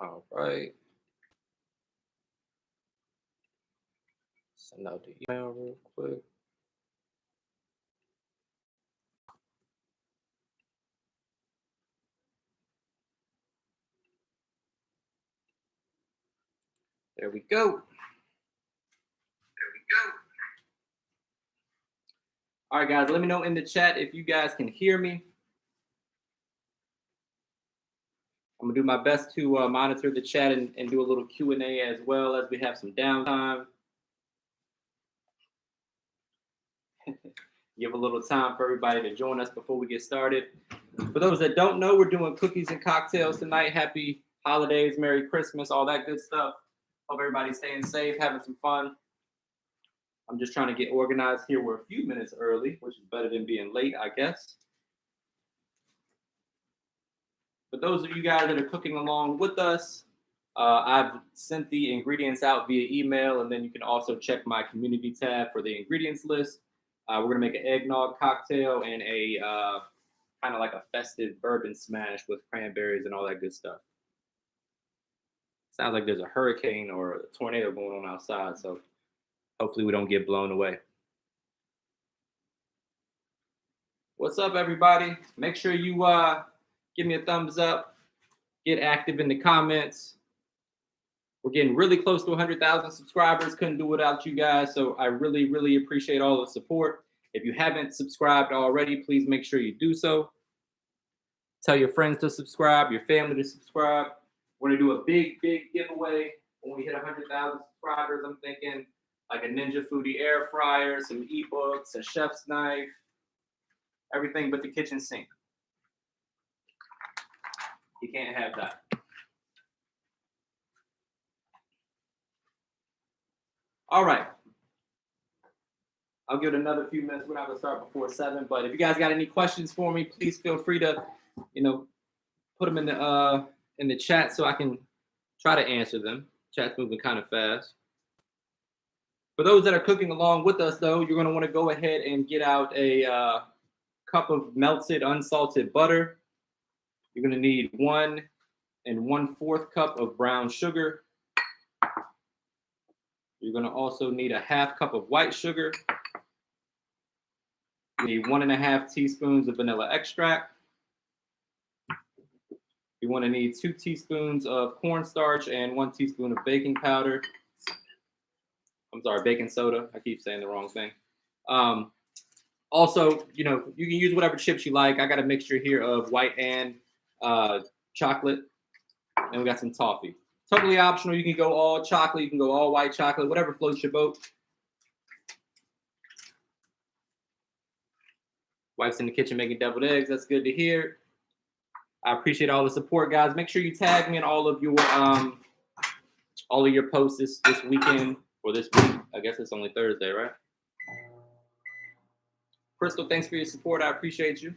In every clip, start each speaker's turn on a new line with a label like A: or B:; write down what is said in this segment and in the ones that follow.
A: All right. Send out the email real quick. There we go. All right, guys, let me know in the chat if you guys can hear me. I'm gonna do my best to monitor the chat and do a little Q&A as well as we have some downtime. Give a little time for everybody to join us before we get started. For those that don't know, we're doing cookies and cocktails tonight. Happy holidays, Merry Christmas, all that good stuff. Hope everybody's staying safe, having some fun. I'm just trying to get organized here. We're a few minutes early, which is better than being late, I guess. For those of you guys that are cooking along with us, I've sent the ingredients out via email, and then you can also check my community tab for the ingredients list. We're gonna make an eggnog cocktail and a kind of like a festive bourbon smash with cranberries and all that good stuff. Sounds like there's a hurricane or a tornado going on outside, so hopefully we don't get blown away. What's up, everybody? Make sure you give me a thumbs up, get active in the comments. We're getting really close to 100,000 subscribers. Couldn't do it without you guys, so I really, really appreciate all the support. If you haven't subscribed already, please make sure you do so. Tell your friends to subscribe, your family to subscribe. We're gonna do a big, big giveaway when we hit 100,000 subscribers. I'm thinking like a Ninja Foodie air fryer, some ebooks, a chef's knife, everything but the kitchen sink. You can't have that. All right. I'll give it another few minutes. We're not gonna start before 7, but if you guys got any questions for me, please feel free to, put them in the chat so I can try to answer them. Chat's moving kind of fast. For those that are cooking along with us, though, you're gonna want to go ahead and get out a cup of melted unsalted butter. You're gonna need 1 1/4 cup of brown sugar. You're gonna also need a 1/2 cup of white sugar. You need 1 1/2 teaspoons of vanilla extract. You want to need 2 teaspoons of cornstarch and 1 teaspoon of baking powder. I'm sorry, baking soda. I keep saying the wrong thing. Also, you can use whatever chips you like. I got a mixture here of white and chocolate, and we got some toffee. Totally optional. You can go all chocolate. You can go all white chocolate. Whatever floats your boat. Wife's in the kitchen making deviled eggs. That's good to hear. I appreciate all the support, guys. Make sure you tag me in all of your posts this weekend or this week. I guess it's only Thursday, right? Crystal, thanks for your support. I appreciate you.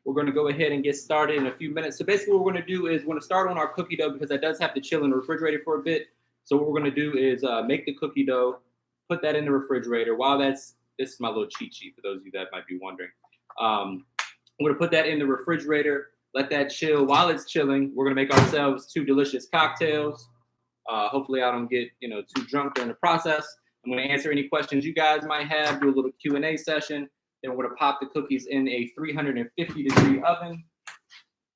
A: We're going to go ahead and get started in a few minutes. So basically what we're going to do is we're going to start on our cookie dough because that does have to chill in the refrigerator for a bit. So what we're going to do is make the cookie dough, put that in the refrigerator. This is my little cheat sheet for those of you that might be wondering. I'm going to put that in the refrigerator, let that chill. While it's chilling, we're going to make ourselves 2 delicious cocktails. Hopefully I don't get too drunk during the process. I'm going to answer any questions you guys might have, do a little Q&A session. Then we're going to pop the cookies in a 350-degree oven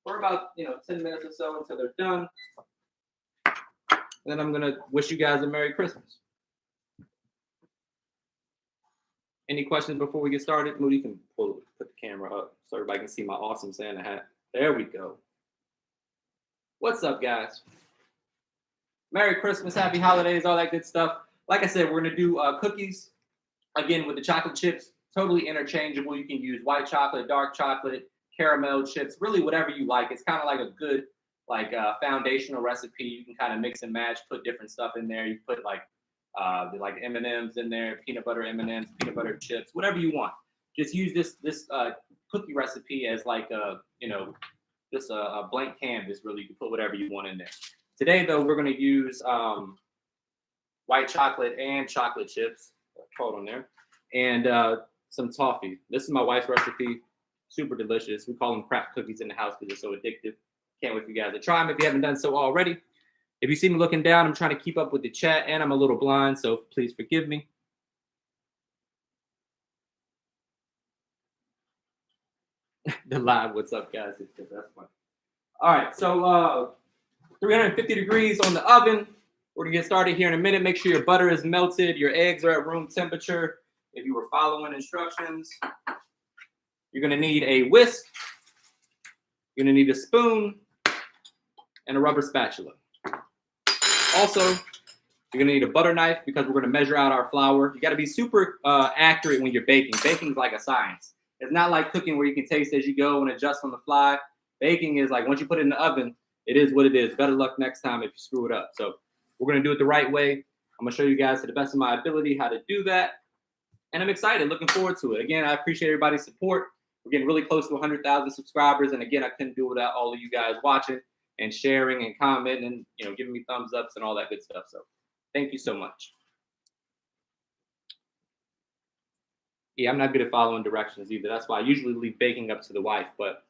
A: for about 10 minutes or so until they're done. And then I'm going to wish you guys a Merry Christmas. Any questions before we get started? Moody, you can put the camera up so everybody can see my awesome Santa hat. There we go. What's up, guys? Merry Christmas, Happy Holidays, all that good stuff. Like I said, we're going to do cookies, again, with the chocolate chips. Totally interchangeable. You can use white chocolate, dark chocolate, caramel chips, really whatever you like. It's kind of like a good foundational recipe. You can kind of mix and match, put different stuff in there. You put like M&Ms in there, peanut butter M&Ms, peanut butter chips, whatever you want. Just use this cookie recipe as like just a blank canvas. Really, you can put whatever you want in there. Today, though, we're going to use white chocolate and chocolate chips. Hold on there, and some toffee. This is my wife's recipe. Super delicious. We call them crack cookies in the house because they're so addictive. Can't wait for you guys to try them if you haven't done so already. If you see me looking down, I'm trying to keep up with the chat and I'm a little blind, so please forgive me. The live, what's up, guys? That's fun. All right, so 350 degrees on the oven. We're gonna get started here in a minute. Make sure your butter is melted, your eggs are at room temperature. If you were following instructions, you're gonna need a whisk, you're gonna need a spoon, and a rubber spatula. Also, you're gonna need a butter knife because we're gonna measure out our flour. You gotta be super accurate when you're baking. Baking's like a science. It's not like cooking where you can taste as you go and adjust on the fly. Baking is like once you put it in the oven, it is what it is. Better luck next time if you screw it up. So we're gonna do it the right way. I'm gonna show you guys to the best of my ability how to do that. And I'm excited, looking forward to it. Again, I appreciate everybody's support. We're getting really close to 100,000 subscribers. And again, I couldn't do it without all of you guys watching and sharing and commenting and giving me thumbs ups and all that good stuff. So thank you so much. Yeah, I'm not good at following directions either. That's why I usually leave baking up to the wife. But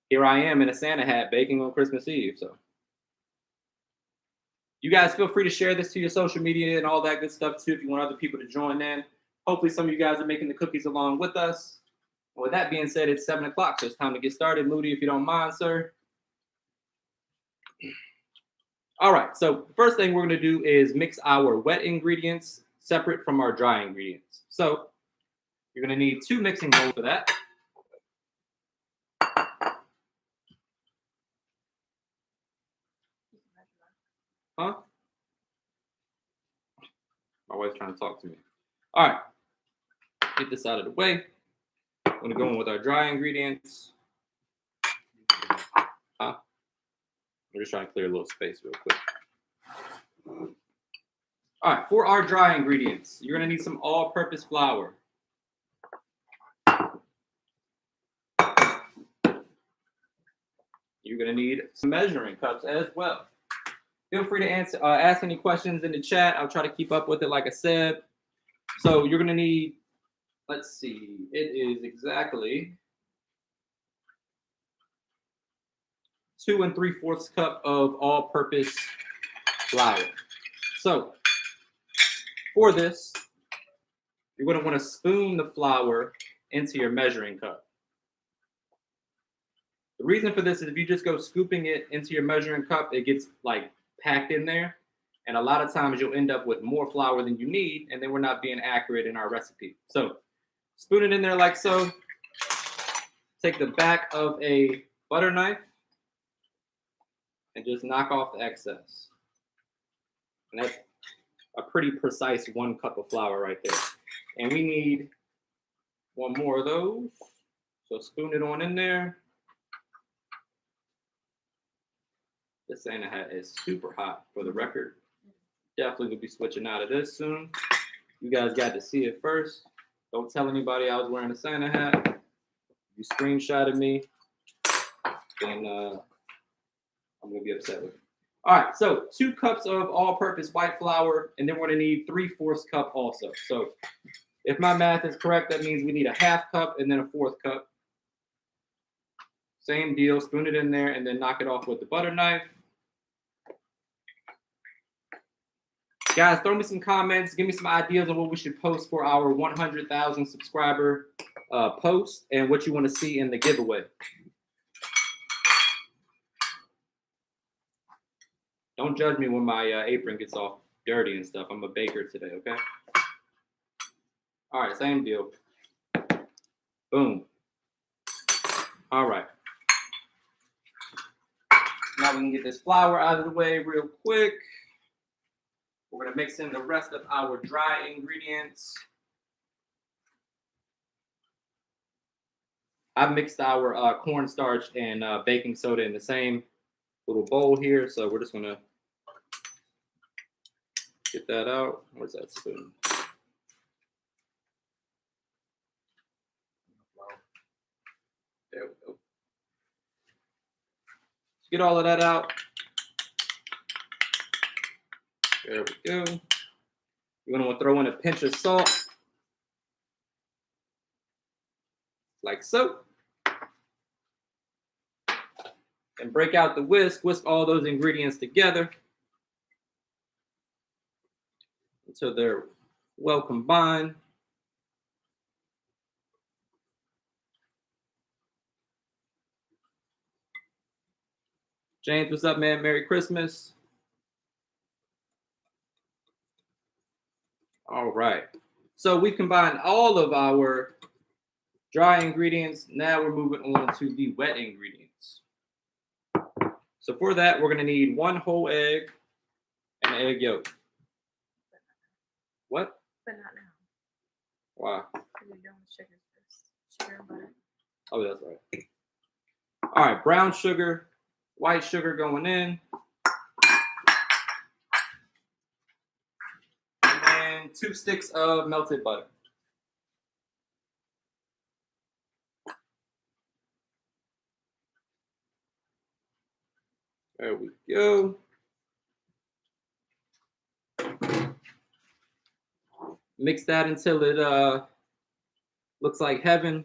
A: here I am in a Santa hat baking on Christmas Eve. So you guys feel free to share this to your social media and all that good stuff too if you want other people to join in. Hopefully some of you guys are making the cookies along with us. And with that being said, it's 7 o'clock, so it's time to get started. Moody, if you don't mind, sir. All right, so the first thing we're going to do is mix our wet ingredients separate from our dry ingredients. So you're going to need 2 mixing bowls for that. Huh? My wife's trying to talk to me. All right, get this out of the way. I'm going to go in with our dry ingredients. Huh? I'm just trying to clear a little space real quick. All right, for our dry ingredients, you're going to need some all-purpose flour. You're going to need some measuring cups as well. Feel free to ask any questions in the chat. I'll try to keep up with it, like I said. So you're going to need, let's see, it is exactly 2 3/4 cup of all-purpose flour. So for this, you're going to want to spoon the flour into your measuring cup. The reason for this is if you just go scooping it into your measuring cup, it gets like packed in there. And a lot of times you'll end up with more flour than you need, and then we're not being accurate in our recipe. So spoon it in there like so. Take the back of a butter knife and just knock off the excess. And that's a pretty precise 1 cup of flour right there. And we need 1 more of those. So spoon it on in there. This Santa hat is super hot for the record. Definitely will be switching out of this soon. You guys got to see it first. Don't tell anybody I was wearing a Santa hat. You screenshotted me, then I'm gonna be upset with you. All right, so 2 cups of all-purpose white flour, and then we're gonna need 3/4 cup also. So if my math is correct, that means we need a 1/2 cup and then a 1/4 cup. Same deal, spoon it in there and then knock it off with the butter knife. Guys, throw me some comments. Give me some ideas on what we should post for our 100,000 subscriber post and what you want to see in the giveaway. Don't judge me when my apron gets all dirty and stuff. I'm a baker today, okay? All right, same deal. Boom. All right. Now we can get this flour out of the way real quick. We're going to mix in the rest of our dry ingredients. I've mixed our cornstarch and baking soda in the same little bowl here. So we're just going to get that out. Where's that spoon? There we go. Get all of that out. There we go. You're going to want to throw in a pinch of salt. Like so. And break out the whisk. Whisk all those ingredients together until they're well combined. James, what's up, man? Merry Christmas. All right. So we've combined all of our dry ingredients. Now we're moving on to the wet ingredients. So for that, we're going to need 1 whole egg and egg yolk. What?
B: But not now.
A: Why?
B: Because we're doing sugar first. Sugar and butter.
A: Oh, that's right. All right, brown sugar, white sugar going in. And then 2 sticks of melted butter. There we go. Mix that until it looks like heaven.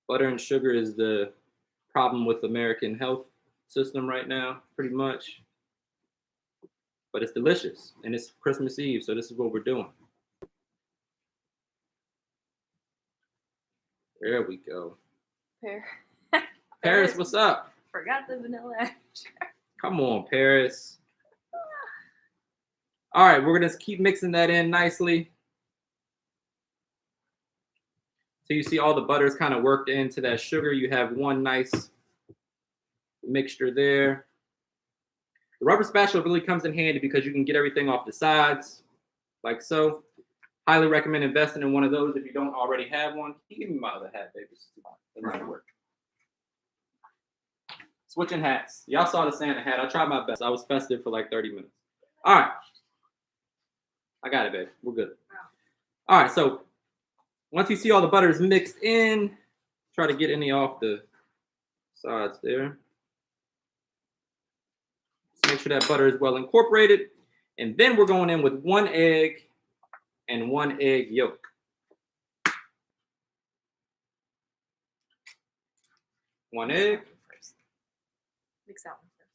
A: Butter and sugar is the problem with American health system right now, pretty much. But it's delicious, and it's Christmas Eve, so this is what we're doing. There we go. Paris, what's up?
B: Forgot the vanilla extract.
A: Come on, Paris. All right, we're gonna keep mixing that in nicely. So you see all the butter's kind of worked into that sugar. You have one nice mixture there. The rubber spatula really comes in handy because you can get everything off the sides, like so. Highly recommend investing in one of those if you don't already have one. Can you give me my other hat, baby? It might work. Switching hats. Y'all saw the Santa hat. I tried my best. I was festive for like 30 minutes. All right. I got it, babe. We're good. All right, so once you see all the butter is mixed in, try to get any off the sides there. Just make sure that butter is well incorporated. And then we're going in with 1 egg and 1 egg yolk. One egg.
B: Mix that one first.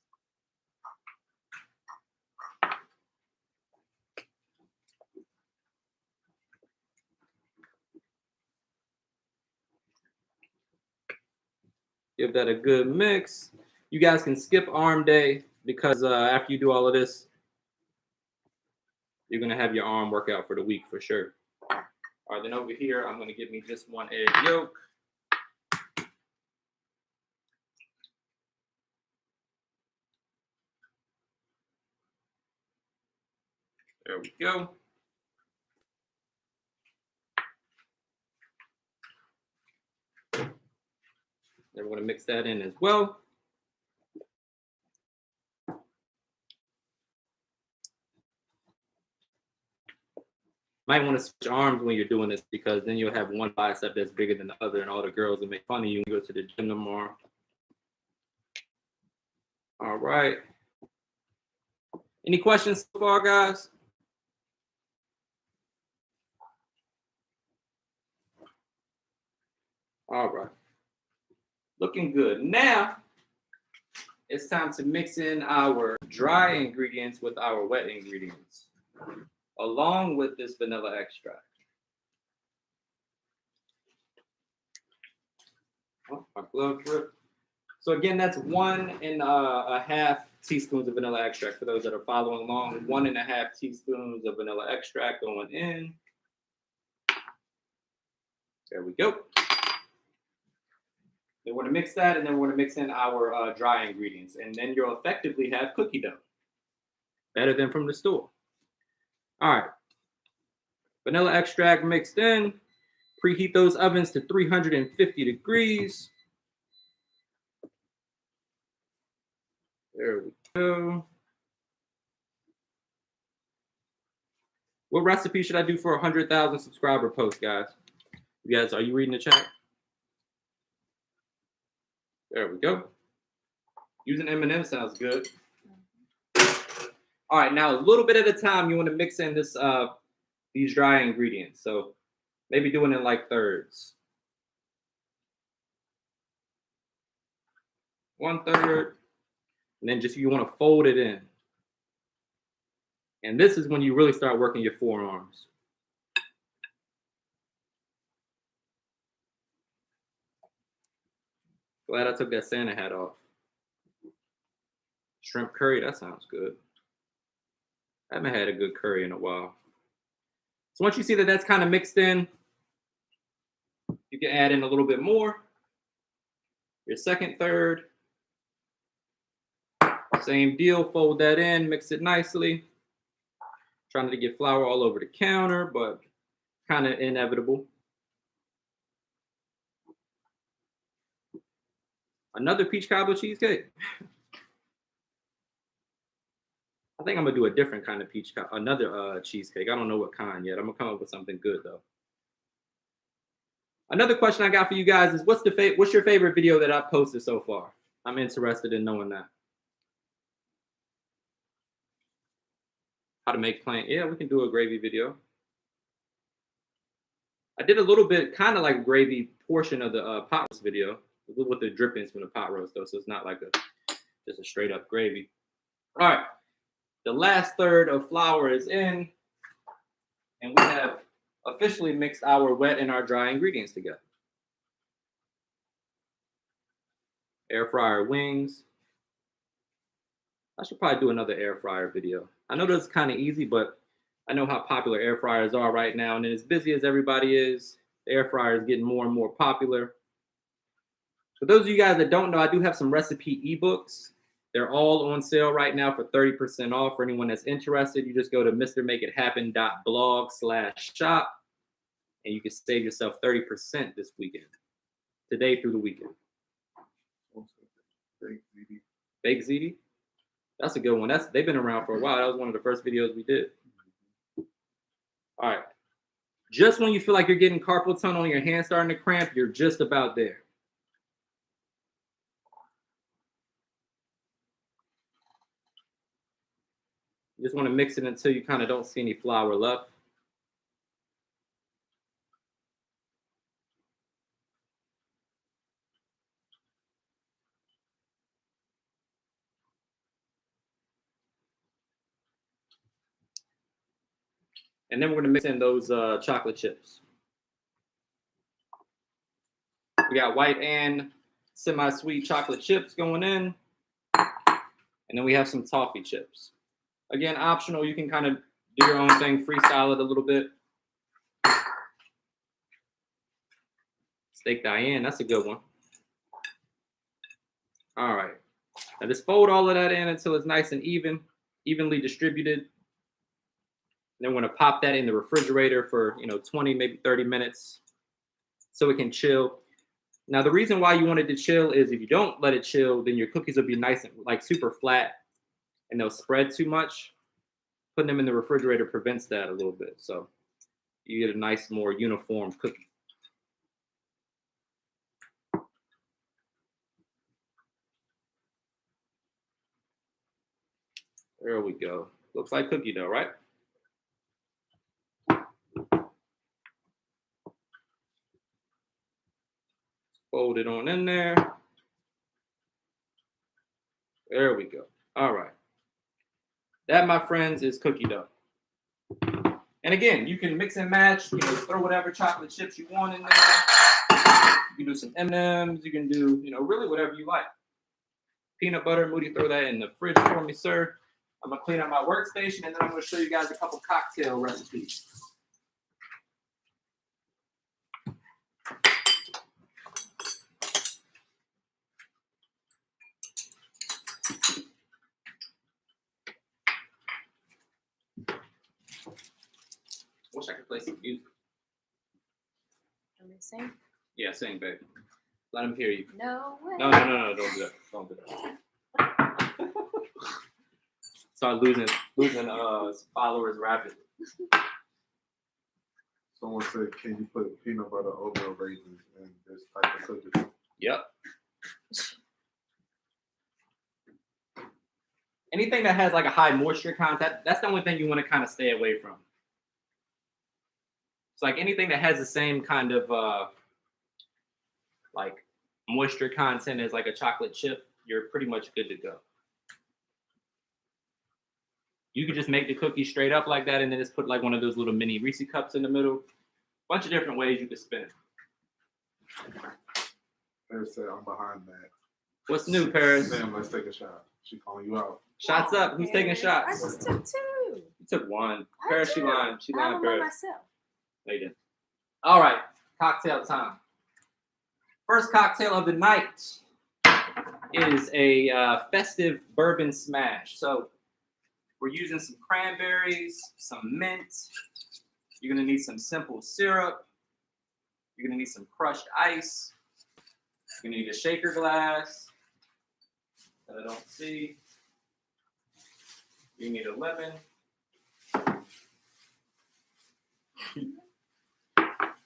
A: Give that a good mix. You guys can skip arm day because after you do all of this, you're going to have your arm workout for the week for sure. All right, then over here, I'm going to give me just 1 egg yolk. There we go. Then we're going to mix that in as well. Might want to switch arms when you're doing this because then you'll have one bicep that's bigger than the other and all the girls will make fun of you and go to the gym tomorrow. All right. Any questions so far, guys? All right. Looking good. Now, it's time to mix in our dry ingredients with our wet ingredients, along with this vanilla extract. Oh, my glove ripped. So again, that's 1.5 teaspoons of vanilla extract. For those that are following along, 1.5 teaspoons of vanilla extract going in. There we go. Then we're going to mix that, and then we're going to mix in our dry ingredients. And then you'll effectively have cookie dough. Better than from the store. All right. Vanilla extract mixed in. Preheat those ovens to 350 degrees. There we go. What recipe should I do for a 100,000 subscriber post, guys? You guys, are you reading the chat? There we go. Using M&M sounds good. All right, now a little bit at a time, you want to mix in this these dry ingredients. So maybe doing it like thirds. 1/3, and then just you want to fold it in. And this is when you really start working your forearms. Glad I took that Santa hat off. Shrimp curry, that sounds good. I haven't had a good curry in a while. So once you see that that's kind of mixed in, you can add in a little bit more. Your second third. Same deal, fold that in, mix it nicely. Trying to get flour all over the counter, but kind of inevitable. Another peach cobbler cheesecake. I think I'm gonna do a different kind of another cheesecake. I don't know what kind yet. I'm gonna come up with something good though. Another question I got for you guys is what's your favorite video that I've posted so far? I'm interested in knowing that. How to make plain. Yeah, we can do a gravy video. I did a little bit, kind of like a gravy portion of the pot roast video with the drippings from the pot roast though, so it's not like just a straight up gravy. All right, the last third of flour is in, and we have officially mixed our wet and our dry ingredients together. Air fryer wings. I should probably do another air fryer video. I know that's kind of easy, but I know how popular air fryers are right now, and as busy as everybody is, the air fryer is getting more and more popular. For those of you guys that don't know, I do have some recipe ebooks. They're all on sale right now for 30% off. For anyone that's interested, you just go to mrmakeithappen.blog/shop, and you can save yourself 30% this weekend, today through the weekend. Baked ziti? That's a good one. They've been around for a while. That was one of the first videos we did. All right. Just when you feel like you're getting carpal tunnel and your hand's starting to cramp, you're just about there. You just want to mix it until you kind of don't see any flour left. And then we're going to mix in those chocolate chips. We got white and semi-sweet chocolate chips going in. And then we have some toffee chips. Again, optional. You can kind of do your own thing, freestyle it a little bit. Steak Diane, that's a good one. All right. Now just fold all of that in until it's nice and evenly distributed. Then we're going to pop that in the refrigerator for 20, maybe 30 minutes so it can chill. Now, the reason why you want it to chill is if you don't let it chill, then your cookies will be nice and like super flat and they'll spread too much. Putting them in the refrigerator prevents that a little bit. So you get a nice, more uniform cookie. There we go. Looks like cookie dough, right? Fold it on in there. There we go. All right. That, my friends, is cookie dough. And again, you can mix and match. Throw whatever chocolate chips you want in there. You can do some M&Ms. You can do, really whatever you like. Peanut butter. Moody, throw that in the fridge for me, sir. I'm going to clean up my workstation, and then I'm going to show you guys a couple cocktail recipes. Wish I could play some music.
B: Let me sing.
A: Yeah, sing, babe. Let him hear you.
B: No way.
A: No, don't do that. Don't do that. Start losing followers rapidly.
C: Someone said, "Can you put peanut butter oatmeal raisins in this type of cookie?"
A: Yep. Anything that has like a high moisture content, that's the only thing you want to kind of stay away from. It's like anything that has the same kind of like moisture content as like a chocolate chip, you're pretty much good to go. You could just make the cookie straight up like that and then just put like one of those little mini Reese cups in the middle. Bunch of different ways you could spin it.
C: Paris said, I'm behind that.
A: What's new, Paris?
C: Sam, let's take a shot. She calling you out.
A: Shots up. Who's taking
B: Paris,
A: shots?
B: I just took 2.
A: You took one.
B: I
A: Paris, she
B: did.
A: lying. She
B: I
A: lying,
B: don't know
A: Paris.
B: myself.
A: No, you didn't. All right, cocktail time. First cocktail of the night is a festive bourbon smash. So we're using some cranberries, some mint. You're gonna need some simple syrup. You're gonna need some crushed ice. You're gonna need a shaker glass that I don't see. You need a lemon.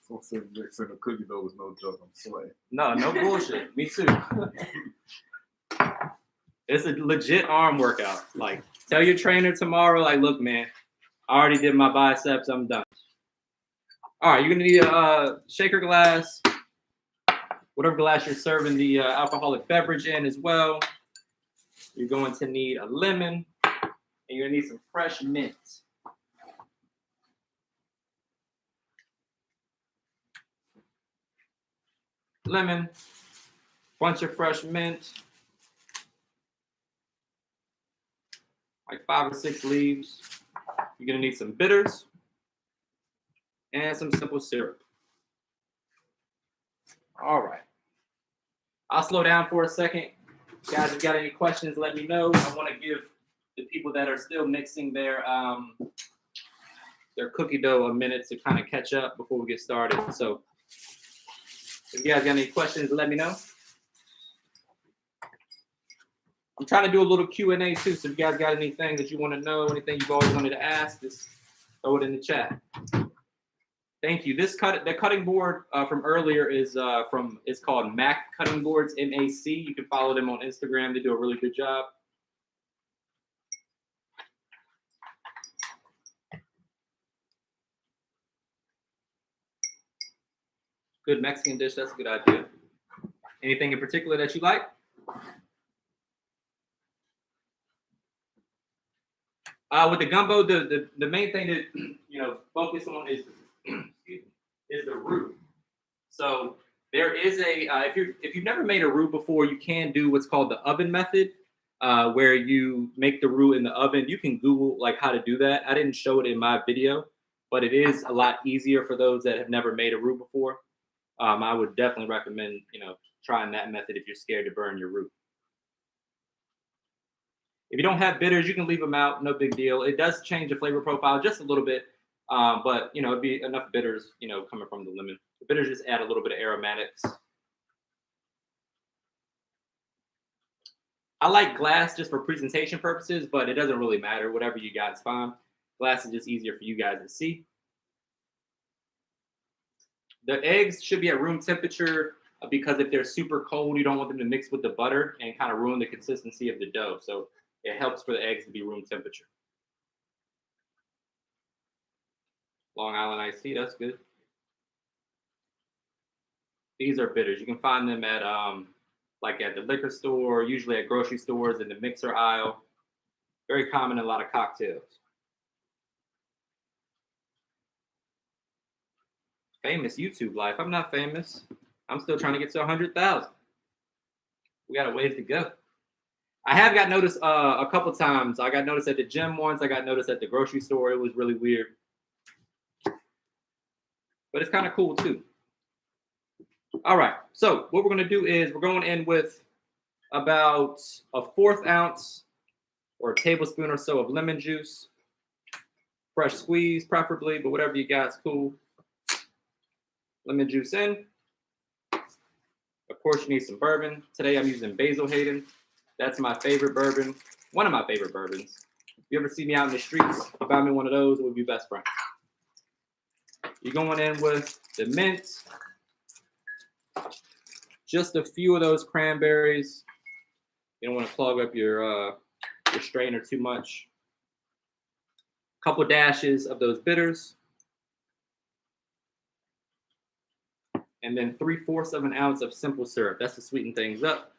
C: So saying mixing a cookie dough was no joke. I'm sweating.
A: No, no bullshit. Me too. It's a legit arm workout. Like, tell your trainer tomorrow, like, look, man, I already did my biceps. I'm done. All right, you're gonna need a shaker glass, whatever glass you're serving the alcoholic beverage in as well. You're going to need a lemon, and you're gonna need some fresh mint. Lemon, bunch of fresh mint, like 5 or 6 leaves. You're gonna need some bitters and some simple syrup. All right. I'll slow down for a second. Guys, if you got any questions, let me know. I want to give the people that are still mixing their cookie dough a minute to kind of catch up before we get started. So if you guys got any questions, let me know. I'm trying to do a little Q&A too, so if you guys got anything that you want to know, anything you've always wanted to ask, just throw it in the chat. Thank you. The cutting board from earlier is it's called Mac Cutting Boards, MAC. You can follow them on Instagram. They do a really good job. Good Mexican dish. That's a good idea. Anything in particular that you like? With the gumbo, the main thing to focus on is the roux. So there is a if you've never made a roux before, you can do what's called the oven method, where you make the roux in the oven. You can Google like how to do that. I didn't show it in my video, but it is a lot easier for those that have never made a roux before. I would definitely recommend trying that method if you're scared to burn your roux. If you don't have bitters, you can leave them out. No big deal. It does change the flavor profile just a little bit, but it'd be enough bitters, coming from the lemon. The bitters just add a little bit of aromatics. I like glass just for presentation purposes, but it doesn't really matter. Whatever you got is fine. Glass is just easier for you guys to see. The eggs should be at room temperature because if they're super cold, you don't want them to mix with the butter and kind of ruin the consistency of the dough. So it helps for the eggs to be room temperature. Long Island iced tea, that's good. These are bitters. You can find them at like at the liquor store, usually at grocery stores in the mixer aisle. Very common in a lot of cocktails. Famous YouTube life. I'm not famous. I'm still trying to get to 100,000. We got a ways to go. I have got noticed a couple times. I got noticed at the gym once. I got noticed at the grocery store. It was really weird. But it's kind of cool too. All right. So what we're going to do is we're going in with about a 1/4 ounce or a tablespoon or so of lemon juice. Fresh squeeze preferably, but whatever you got is cool. Lemon juice in. Of course, you need some bourbon. Today I'm using Basil Hayden. That's my favorite bourbon. One of my favorite bourbons. If you ever see me out in the streets, buy me one of those, we'll be best friends. You're going in with the mint. Just a few of those cranberries. You don't want to clog up your strainer too much. A couple dashes of those bitters. And then 3/4 of an ounce of simple syrup. That's to sweeten things up.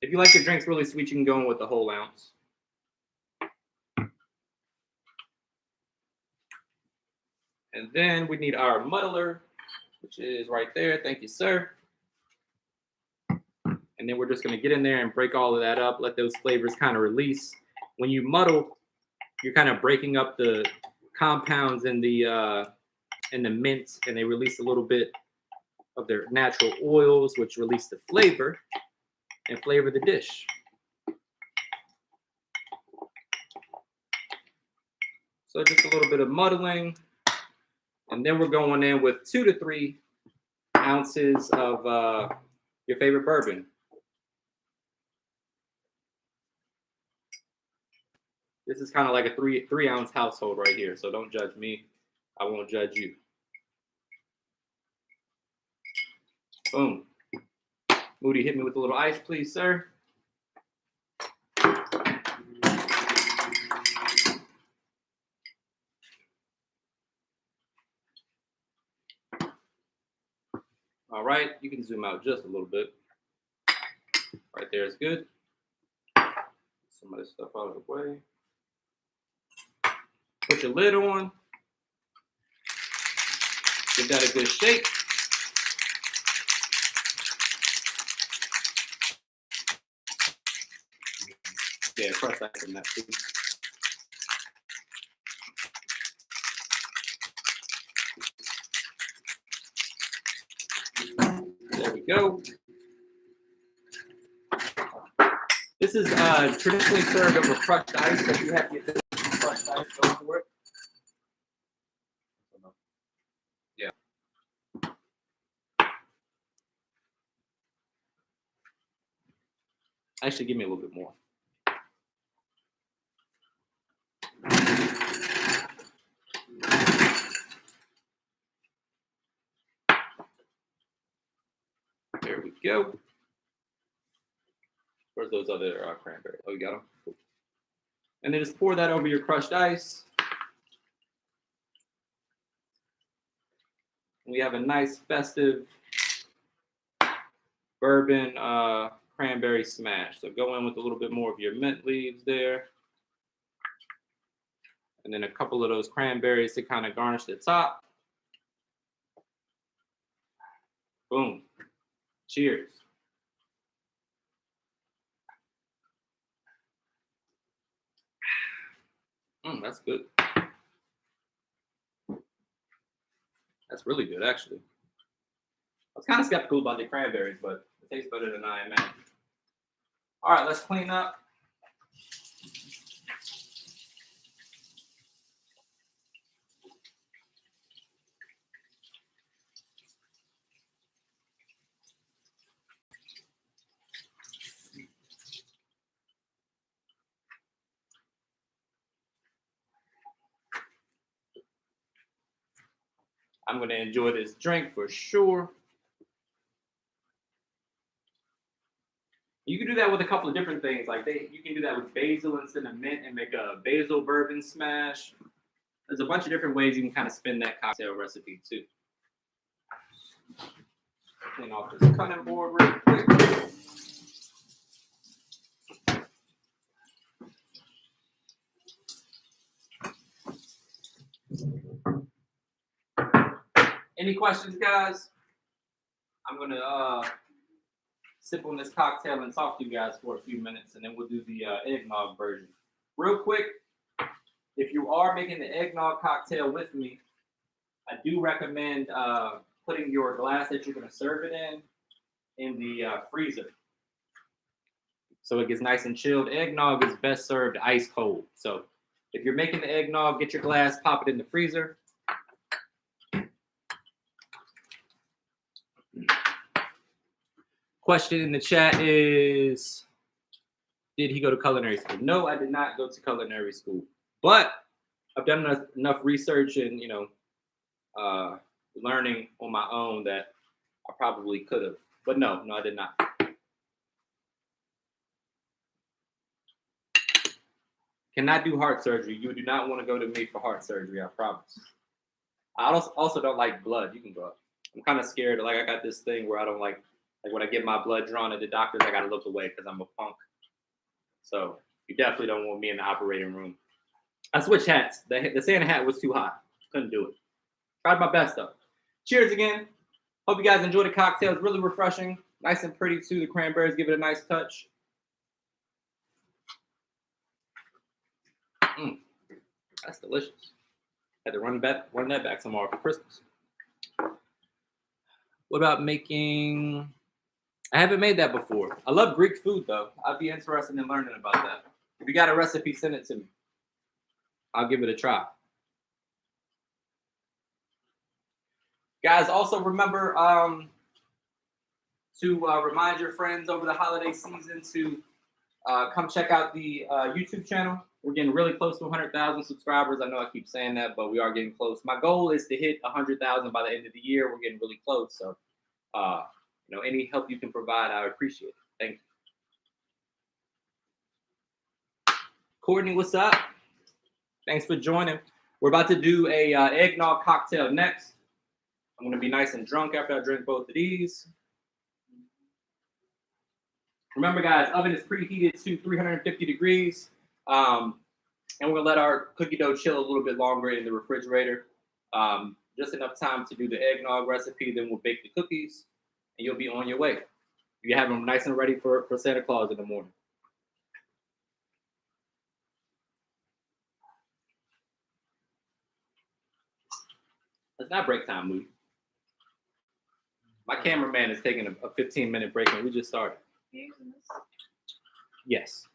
A: If you like your drinks really sweet, you can go in with the whole ounce. And then we need our muddler, which is right there. Thank you, sir. And then we're just going to get in there and break all of that up, let those flavors kind of release. When you muddle, you're kind of breaking up the compounds in the mint, and they release a little bit of their natural oils, which release the flavor and flavor the dish. So just a little bit of muddling, and then we're going in with 2 to 3 ounces of your favorite bourbon. This is kind of like a three ounce household right here, so don't judge me. I won't judge you. Boom. Moody, hit me with a little ice, please, sir. All right, you can zoom out just a little bit. Right there is good. Some of this stuff out of the way. Put your lid on. Give that a good shake. Yeah, press that in that too. There we go. This is traditionally served over crushed ice, so if you have to get this crushed ice, go for it. Yeah. Actually, give me a little bit more. There we go. Where's those other cranberries? Oh, you got them? Cool. And then just pour that over your crushed ice. We have a nice festive bourbon cranberry smash. So go in with a little bit more of your mint leaves there. And then a couple of those cranberries to kind of garnish the top. Boom. Cheers. That's good. That's really good, actually. I was kind of skeptical about the cranberries, but it tastes better than I imagined. All right, let's clean up. I'm going to enjoy this drink for sure. You can do that with a couple of different things. Like you can do that with basil instead of mint and make a basil bourbon smash. There's a bunch of different ways you can kind of spin that cocktail recipe too. Clean off this cutting board real quick. Any questions, guys? I'm going to sip on this cocktail and talk to you guys for a few minutes, and then we'll do the eggnog version. Real quick, if you are making the eggnog cocktail with me, I do recommend putting your glass that you're going to serve it in the freezer. So it gets nice and chilled. Eggnog is best served ice cold. So if you're making the eggnog, get your glass, pop it in the freezer. Question in the chat is, did he go to culinary school? No, I did not go to culinary school, but I've done enough research and, learning on my own that I probably could have, but no, I did not. Cannot do heart surgery. You do not want to go to me for heart surgery, I promise. I also don't like blood. You can go up. I'm kind of scared. Like I got this thing where I Like when I get my blood drawn at the doctor's, I gotta look away because I'm a punk. So you definitely don't want me in the operating room. I switched hats. The Santa hat was too hot. Couldn't do it. Tried my best though. Cheers again. Hope you guys enjoy the cocktail. It's really refreshing. Nice and pretty too. The cranberries give it a nice touch. That's delicious. Had to run that back tomorrow for Christmas. What about making? I haven't made that before. I love Greek food though. I'd be interested in learning about that. If you got a recipe, send it to me. I'll give it a try. Guys, also remember to remind your friends over the holiday season to come check out the YouTube channel. We're getting really close to 100,000 subscribers. I know I keep saying that, but we are getting close. My goal is to hit 100,000 by the end of the year. We're getting really close. So, any help you can provide, I would appreciate it. Thank you. Courtney, what's up? Thanks for joining. We're about to do a eggnog cocktail next. I'm going to be nice and drunk after I drink both of these. Remember, guys, oven is preheated to 350 degrees. And we're going to let our cookie dough chill a little bit longer in the refrigerator. Just enough time to do the eggnog recipe. Then we'll bake the cookies, and you'll be on your way. You have them nice and ready for Santa Claus in the morning. It's not break time, Moody. My cameraman is taking a 15-minute break, and we just started. Yes,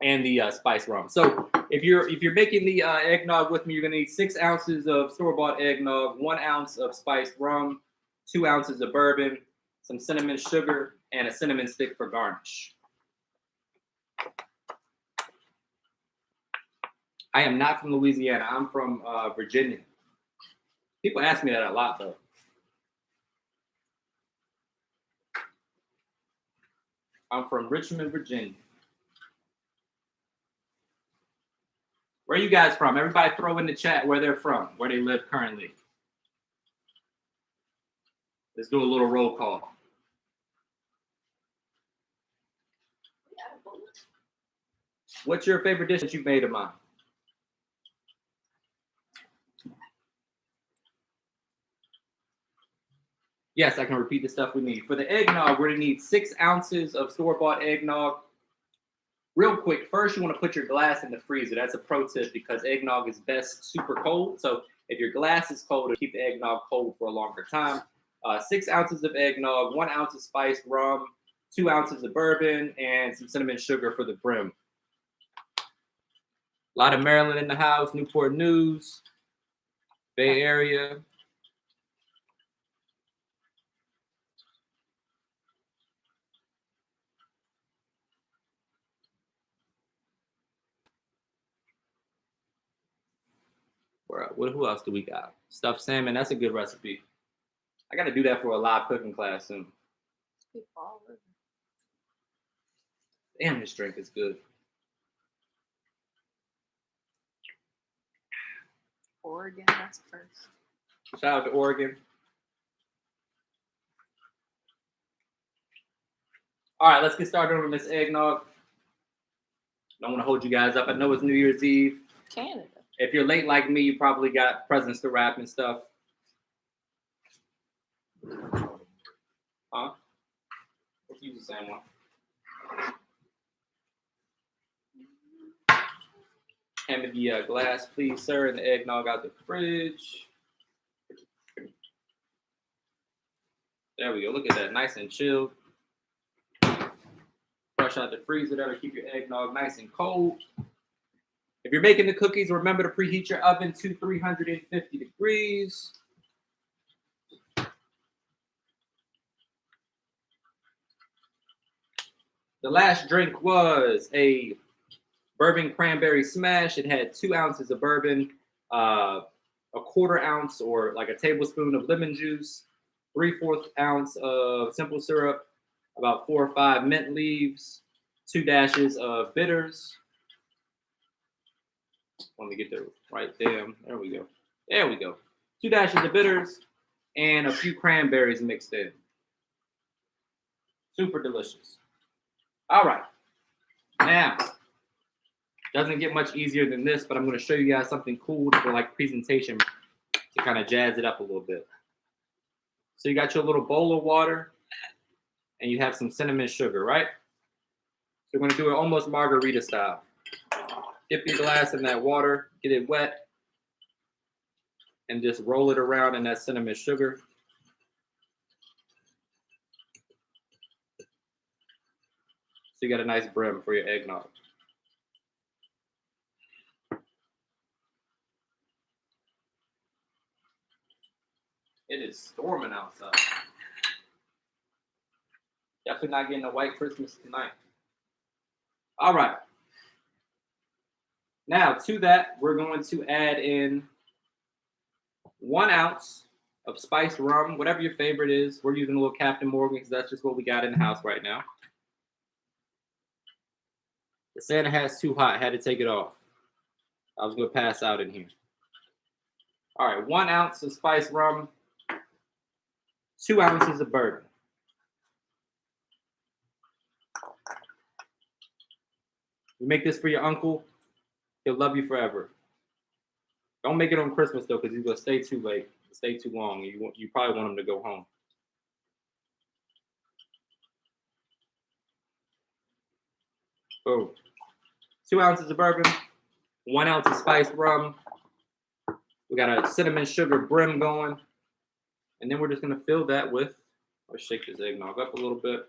A: and the spice rum. So if you're making the eggnog with me, you're gonna need 6 ounces of store-bought eggnog, 1 ounce of spiced rum, 2 ounces of bourbon, some cinnamon sugar, and a cinnamon stick for garnish. I am not from Louisiana. I'm from Virginia. People ask me that a lot, though. I'm from Richmond, Virginia. Where are you guys from? Everybody throw in the chat where they're from, where they live currently. Let's do a little roll call. What's your favorite dish that you've made of mine? Yes, I can repeat the stuff we need. For the eggnog, we're gonna need 6 ounces of store-bought eggnog. Real quick, first you wanna put your glass in the freezer. That's a pro tip because eggnog is best super cold. So if your glass is cold, it'll keep the eggnog cold for a longer time. 6 ounces of eggnog, 1 ounce of spiced rum, 2 ounces of bourbon, and some cinnamon sugar for the brim. A lot of Maryland in the house, Newport News, Bay Area. Who else do we got? Stuffed salmon, that's a good recipe. I gotta do that for a live cooking class soon. Damn, this drink is good.
B: Oregon, that's first.
A: Shout out to Oregon. All right, let's get started on this eggnog. Don't want to hold you guys up. I know it's New Year's Eve.
B: Canada.
A: If you're late like me, you probably got presents to wrap and stuff. Huh? Let's use the same one. Hand me the glass, please, sir, and the eggnog out the fridge. There we go. Look at that. Nice and chilled. Fresh out the freezer. That'll keep your eggnog nice and cold. If you're making the cookies, remember to preheat your oven to 350 degrees. The last drink was a bourbon cranberry smash. It had 2 ounces of bourbon, a 1/4 ounce or like a tablespoon of lemon juice, 3/4 ounce of simple syrup, about 4 or 5 mint leaves, 2 dashes of bitters. Let me get the right there. There we go. There we go. 2 dashes of bitters and a few cranberries mixed in. Super delicious. All right. Now, doesn't get much easier than this, but I'm going to show you guys something cool for like presentation to kind of jazz it up a little bit. So you got your little bowl of water and you have some cinnamon sugar, right? So we're going to do it almost margarita style. Dip your glass in that water, get it wet, and just roll it around in that cinnamon sugar. So you got a nice brim for your eggnog. It is storming outside. Definitely not getting a white Christmas tonight. All right. Now to that, we're going to add in 1 ounce of spiced rum, whatever your favorite is. We're using a little Captain Morgan because that's just what we got in the house right now. The Santa hat's too hot. Had to take it off. I was going to pass out in here. All right, 1 ounce of spiced rum, 2 ounces of bourbon. You make this for your uncle, he'll love you forever. Don't make it on Christmas though, because he's gonna stay too late, stay too long. You probably want him to go home. Boom. 2 ounces of bourbon, 1 ounce of spiced rum. We got a cinnamon sugar brim going, and then we're just gonna fill that with. Let's shake this eggnog up a little bit.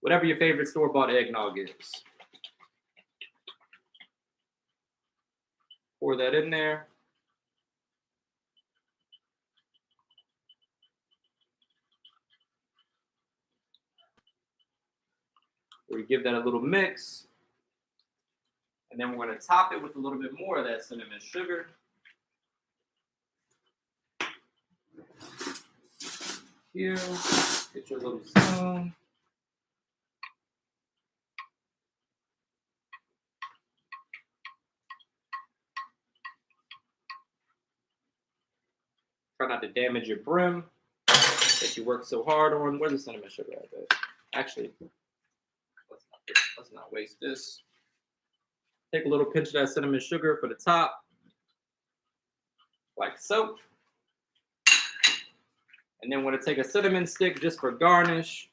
A: Whatever your favorite store-bought eggnog is. Pour that in there. We give that a little mix. And then we're going to top it with a little bit more of that cinnamon sugar. Here, get your little spoon. Try not to damage your brim that you work so hard on. Where's the cinnamon sugar at? Actually, let's not waste this. Take a little pinch of that cinnamon sugar for the top, like so. And then we're going to take a cinnamon stick just for garnish.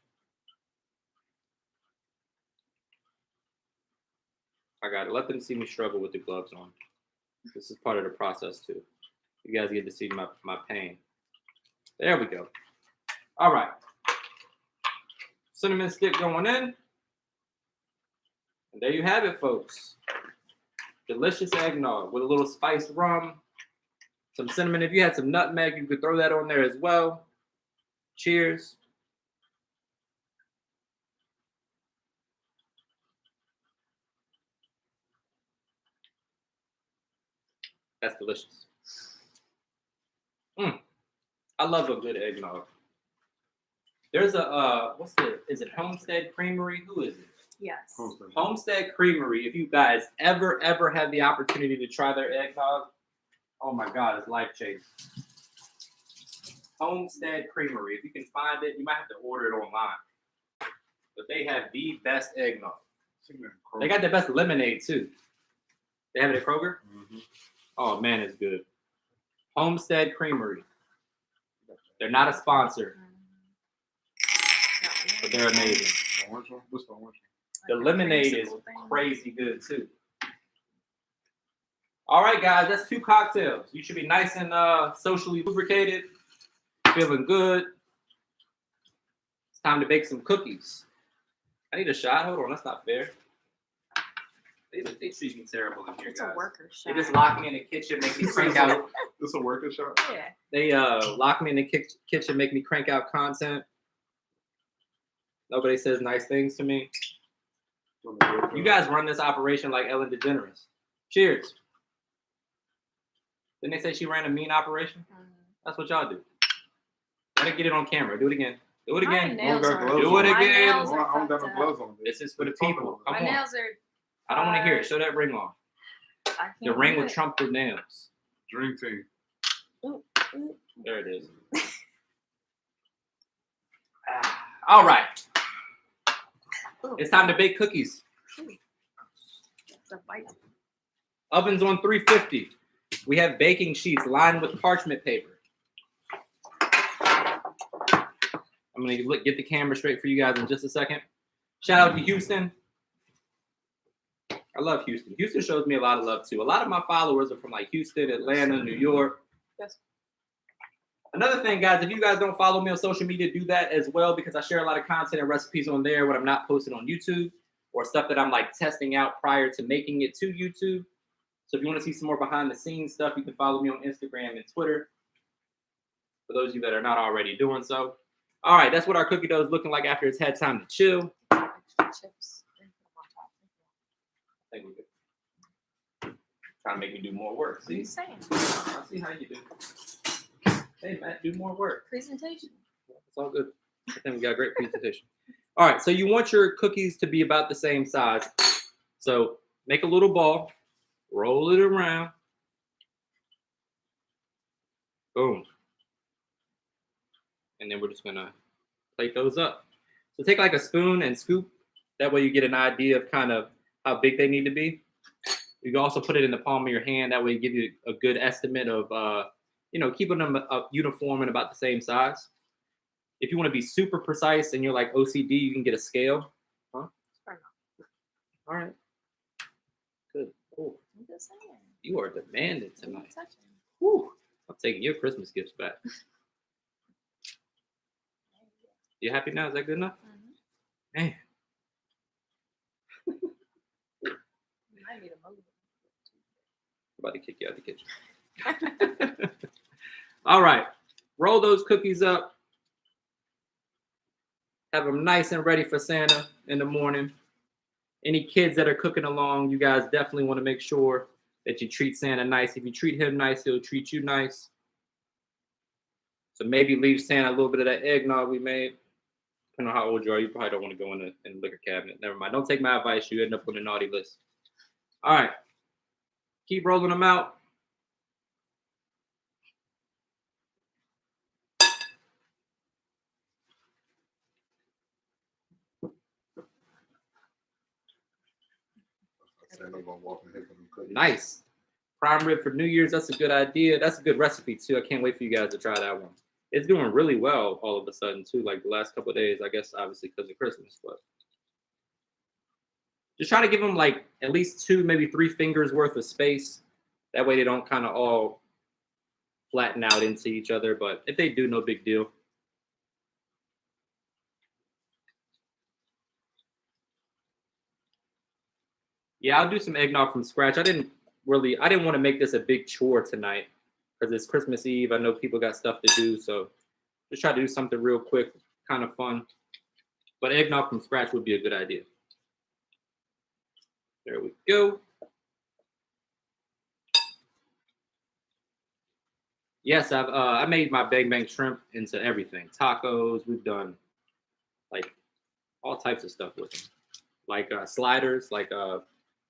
A: I got it. Let them see me struggle with the gloves on. This is part of the process too. You guys get to see my pain. There we go. All right. Cinnamon stick going in. And there you have it, folks. Delicious eggnog with a little spiced rum, some cinnamon. If you had some nutmeg, you could throw that on there as well. Cheers. That's delicious. I love a good eggnog. There's a is it Homestead Creamery? Who is it?
B: Yes.
A: Homestead Creamery. If you guys ever have the opportunity to try their eggnog, oh my God, it's life changing. Homestead Creamery. If you can find it, you might have to order it online. But they have the best eggnog. They got the best lemonade too. They have it at Kroger?
C: Mm-hmm.
A: Oh man, it's good. Homestead Creamery. They're not a sponsor, but they're amazing.
C: Orange one? What's the orange
A: The lemonade is crazy good too. All right, guys, that's 2 cocktails. You should be nice and socially lubricated, feeling good. It's time to bake some cookies. I need a shot. Hold on, that's not fair. They treat me terrible in here,
B: It's
A: guys.
B: a worker shot.
A: They just lock me in the kitchen, make me crank out.
C: This a working shot?
B: Yeah.
A: They lock me in the kitchen, make me crank out content. Nobody says nice things to me. You guys run this operation like Ellen DeGeneres. Cheers. Didn't they say she ran a mean operation? That's what y'all do. Gotta get it on camera. Do it again. Do it again.
B: My nails are-
A: Do it
B: my
A: again.
B: nails are
C: I don't got no
B: fucked
C: gloves on.
A: This is for the people. Come
B: My
A: on.
B: nails are.
A: I don't want to hear it. Show that ring on.
B: I can't
A: The ring
B: do
A: will
B: it.
A: trump the nails.
C: Dream team.
A: There it is. All right. It's time to bake cookies.
B: It's a bite.
A: Oven's on 350. We have baking sheets lined with parchment paper. I'm going to get the camera straight for you guys in just a second. Shout out to Houston. I love Houston. Houston shows me a lot of love too. A lot of my followers are from like Houston, Atlanta, New York.
B: Yes.
A: Another thing, guys, if you guys don't follow me on social media, do that as well because I share a lot of content and recipes on there when I'm not posting on YouTube or stuff that I'm like testing out prior to making it to YouTube. So if you want to see some more behind the scenes stuff, you can follow me on Instagram and Twitter. For those of you that are not already doing so. All right, that's what our cookie dough is looking like after it's had time to chill.
B: Chips.
A: I think we could. Trying to make me do more work.
B: What are you
A: See?
B: saying?
A: I see how you do. Hey, Matt, do more work.
B: Presentation.
A: It's all good. I think we got a great presentation. All right, so you want your cookies to be about the same size. So make a little ball, roll it around. Boom. And then we're just gonna plate those up. So take like a spoon and scoop. That way you get an idea of kind of how big they need to be. You can also put it in the palm of your hand. That way it gives you a good estimate of, keeping them uniform and about the same size. If you want to be super precise and you're like OCD, you can get a scale. Huh?
B: Fair
A: All right. Good. Cool.
B: I'm just saying.
A: You are demanding
B: I'm not
A: tonight.
B: touching.
A: Whew. I'm taking your Christmas gifts back. You happy now? Is that good enough? Man.
B: I need a move.
A: I'm about to kick you out of the kitchen. All right. Roll those cookies up. Have them nice and ready for Santa in the morning. Any kids that are cooking along, you guys definitely want to make sure that you treat Santa nice. If you treat him nice, he'll treat you nice. So maybe leave Santa a little bit of that eggnog we made. Depending on how old you are, you probably don't want to go in the liquor cabinet. Never mind. Don't take my advice. You end up on the naughty list. All right. Keep rolling them out. Nice. Prime rib for New Year's. That's a good idea. That's a good recipe too. I can't wait for you guys to try that one. It's doing really well all of a sudden too. Like the last couple of days, I guess obviously because of Christmas, but just try to give them like at least 2, maybe 3 fingers worth of space. That way they don't kind of all flatten out into each other. But if they do, no big deal. Yeah, I'll do some eggnog from scratch. I didn't want to make this a big chore tonight because it's Christmas Eve. I know people got stuff to do, so just try to do something real quick, kind of fun. But eggnog from scratch would be a good idea. There we go. Yes, I made my Bang Bang shrimp into everything. Tacos. We've done like all types of stuff with them, like sliders, like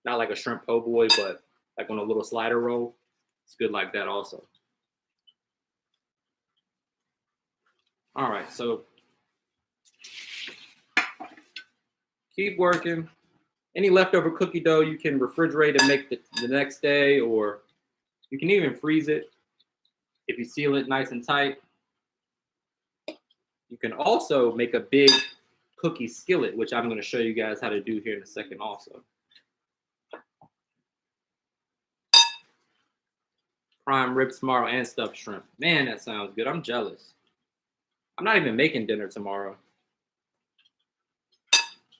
A: not like a shrimp po' boy, but like on a little slider roll. It's good like that also. All right, so keep working. Any leftover cookie dough you can refrigerate and make the next day, or you can even freeze it if you seal it nice and tight. You can also make a big cookie skillet, which I'm going to show you guys how to do here in a second also. Prime rib tomorrow and stuffed shrimp. Man, that sounds good. I'm jealous. I'm not even making dinner tomorrow.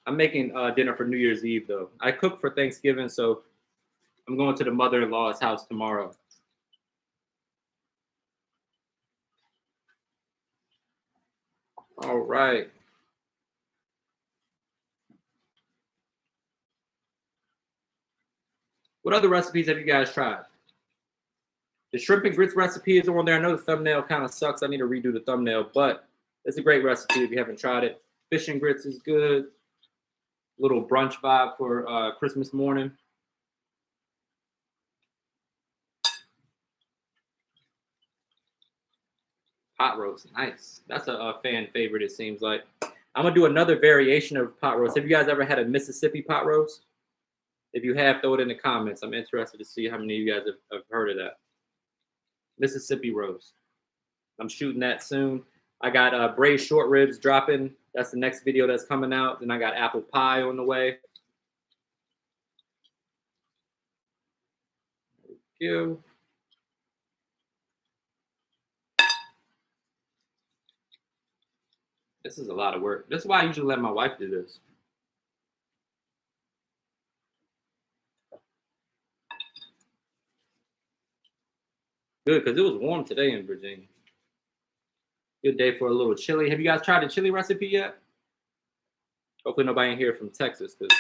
A: I'm making dinner for New Year's Eve, though. I cook for Thanksgiving, so I'm going to the mother-in-law's house tomorrow. All right. What other recipes have you guys tried? The shrimp and grits recipe is on there. I know the thumbnail kind of sucks. I need to redo the thumbnail, but it's a great recipe if you haven't tried it. Fish and grits is good. Little brunch vibe for Christmas morning. Pot roast, nice. That's a fan favorite, it seems like. I'm gonna do another variation of pot roast. Have you guys ever had a Mississippi pot roast? If you have, throw it in the comments. I'm interested to see how many of you guys have heard of that. Mississippi roast. I'm shooting that soon. I got braised short ribs dropping. That's the next video that's coming out. Then I got apple pie on the way. Thank you. This is a lot of work. This is why I usually let my wife do this. Good, because it was warm today in Virginia. Good day for a little chili. Have you guys tried the chili recipe yet? Hopefully nobody in here from Texas, because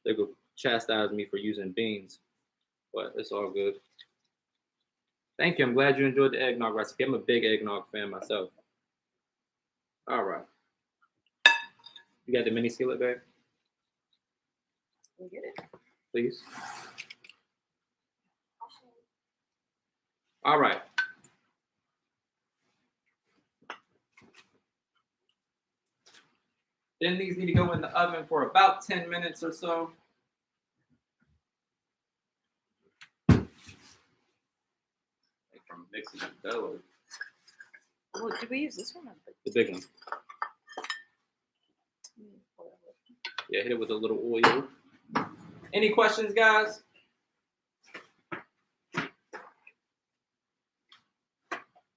A: they go chastise me for using beans. But it's all good. Thank you. I'm glad you enjoyed the eggnog recipe. I'm a big eggnog fan myself. All right. You got the mini skillet, babe?
B: We'll get it.
A: Please. All right. Then these need to go in the oven for about 10 minutes or so. Like from mixing the dough.
B: Well, did we use this one?
A: The big one. Yeah, hit it with a little oil. Any questions, guys?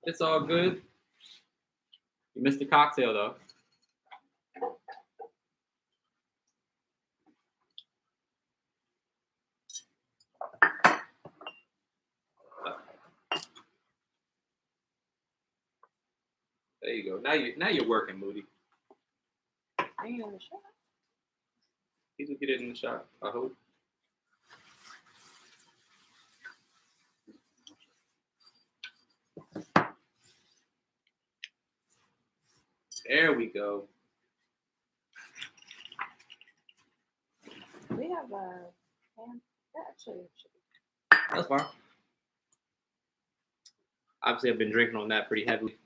A: It's all good. You missed the cocktail, though. There you go. Now you're working, Moody.
B: Are you in the shot?
A: He's gonna get it in the shot, I hope. There we go.
B: We have a pan. That actually should be.
A: That's fine. Obviously, I've been drinking on that pretty heavily.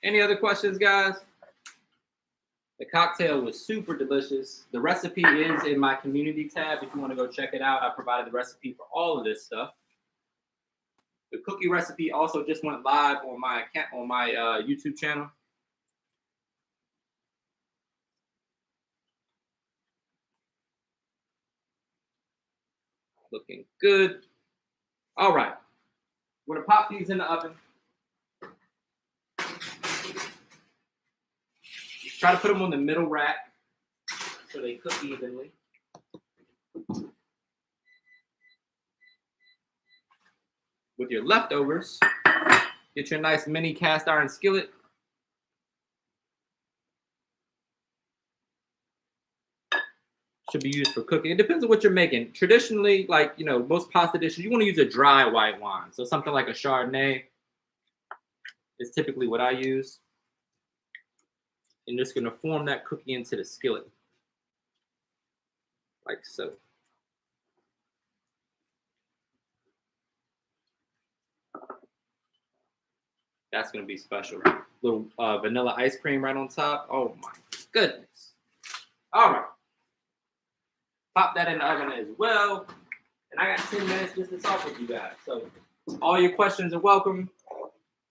A: Any other questions, guys? The cocktail was super delicious. The recipe is in my community tab. If you want to go check it out, I provided the recipe for all of this stuff. The cookie recipe also just went live on my account, on my YouTube channel. Looking good. All right. We're gonna pop these in the oven. Try to put them on the middle rack so they cook evenly. With your leftovers, get your nice mini cast iron skillet. Should be used for cooking. It depends on what you're making. Traditionally, like, you know, most pasta dishes, you want to use a dry white wine. So something like a Chardonnay is typically what I use. And just gonna form that cookie into the skillet. Like so. That's gonna be special. Little vanilla ice cream right on top. Oh my goodness. All right. Pop that in the oven as well. And I got 10 minutes just to talk with you guys. So all your questions are welcome.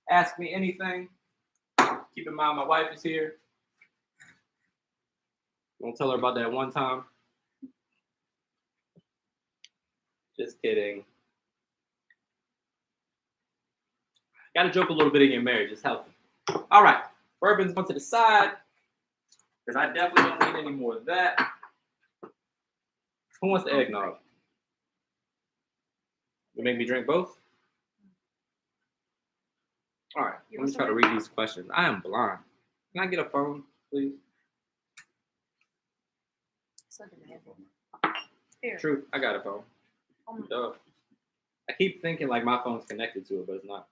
A: Ask me anything. Keep in mind my wife is here. Don't tell her about that one time. Just kidding. Gotta joke a little bit in your marriage. It's healthy. All right. Bourbon's going to the side. Because I definitely don't need any more of that. Who wants the eggnog? You make me drink both? All right. Let me try to read these questions. I am blind. Can I get a phone, please?
B: Here.
A: True. I got a phone. Duh. I keep thinking like my phone's connected to it, but it's not.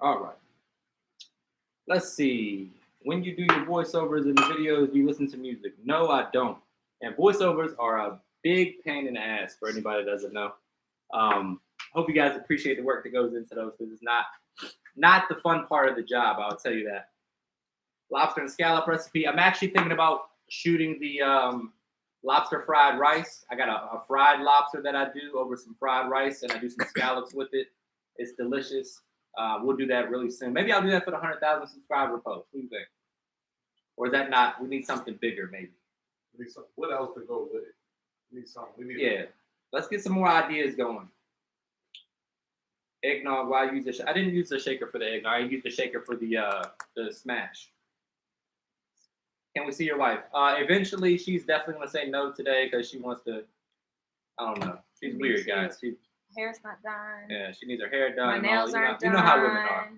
A: All right. Let's see. When you do your voiceovers in the videos, do you listen to music? No, I don't. And voiceovers are a big pain in the ass for anybody that doesn't know. Hope you guys appreciate the work that goes into those because it's not the fun part of the job. I'll tell you that. Lobster and scallop recipe. I'm actually thinking about shooting the lobster fried rice. I got a fried lobster that I do over some fried rice, and I do some scallops with it. It's delicious. We'll do that really soon. Maybe I'll do that for the 100,000 subscriber post. What do you think? Or is that not? We need something bigger, maybe.
C: We need some, what else to go with it? We need something. We need
A: Yeah. Let's get some more ideas going. Eggnog. Why I use the? I didn't use the shaker for the eggnog. I used the shaker for the smash. Can we see your wife? Eventually, she's definitely gonna say no today because she wants to. I don't know. She's
B: Me
A: weird,
B: too.
A: guys.
B: Hair's not done.
A: Yeah, she needs her hair done.
B: My
A: and all.
B: nails
A: You know,
B: aren't done.
A: you know how women are.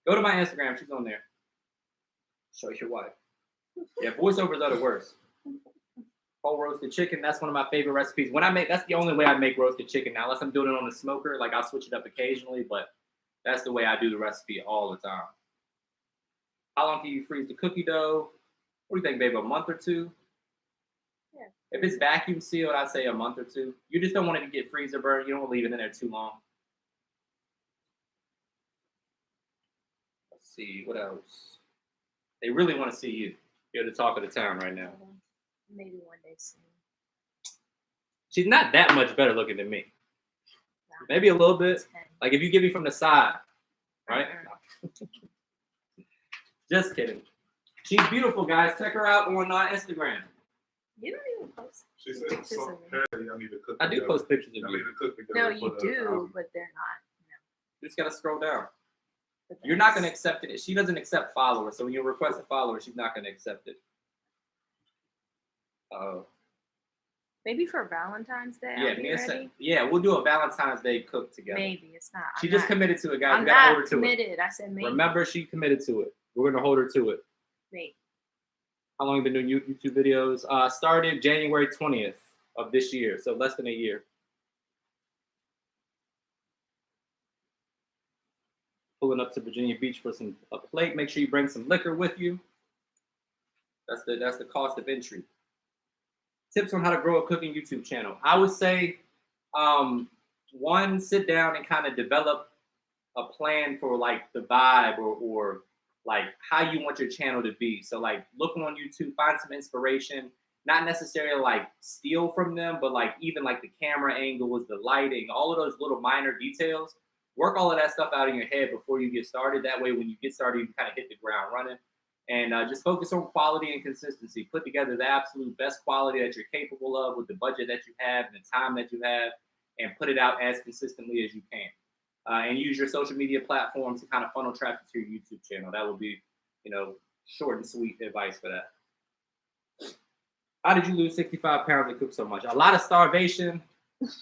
A: Go to my Instagram. She's on there. Show your wife. Yeah, voiceovers are the worst. Whole roasted chicken. That's one of my favorite recipes. When I make, that's the only way I make roasted chicken now. Unless I'm doing it on the smoker, like I'll switch it up occasionally, but that's the way I do the recipe all the time. How long can you freeze the cookie dough? What do you think, babe? A month or two?
B: Yeah.
A: If it's vacuum sealed, I'd say a month or two. You just don't want it to get freezer burn. You don't want to leave it in there too long. Let's see, what else? They really want to see you. You're the talk of the town right now.
B: Maybe one day soon.
A: She's not that much better looking than me.
B: No.
A: Maybe a little bit.
B: 10.
A: Like if you give me from the side, right?
B: Uh-uh.
A: Just kidding. She's beautiful, guys. Check her out on Instagram.
B: You don't even post.
C: She said,
B: pictures
C: so,
B: of me.
C: apparently, I need to cook.
A: I do
C: together.
A: post pictures
C: I
A: of
C: need
A: you.
C: to cook together.
B: No,
C: for
B: you
C: the
B: do,
C: album.
B: but they're not.
A: You just gotta scroll down.
B: But
A: You're not gonna
B: that's-
A: accept it. She doesn't accept followers. So when you request a follower, she's not gonna accept it. Oh.
B: Maybe for Valentine's Day.
A: Yeah,
B: I'll be
A: me and
B: ready.
A: yeah, we'll do a Valentine's Day cook together.
B: Maybe it's not.
A: She
B: I'm
A: just
B: not-
A: committed to it, guys.
B: I'm
A: We gotta hold
B: not
A: her to it.
B: committed. I said maybe.
A: Remember, she committed to it. We're gonna hold her to it.
B: Maybe.
A: How long have you been doing YouTube videos? Started January 20th of this year, so less than a year. Pulling up to Virginia Beach for a plate. Make sure you bring some liquor with you. That's the cost of entry. Tips on how to grow a cooking YouTube channel. I would say, one, sit down and kind of develop a plan for like the vibe or like how you want your channel to be. So like look on YouTube, find some inspiration, not necessarily like steal from them, but like even like the camera angles, the lighting, all of those little minor details. Work all of that stuff out in your head before you get started. That way, when you get started, you can kind of hit the ground running. And just focus on quality and consistency. Put together the absolute best quality that you're capable of with the budget that you have and the time that you have, and put it out as consistently as you can. And use your social media platforms to kind of funnel traffic to your YouTube channel. That would be, short and sweet advice for that. How did you lose 65 pounds and cook so much? A lot of starvation,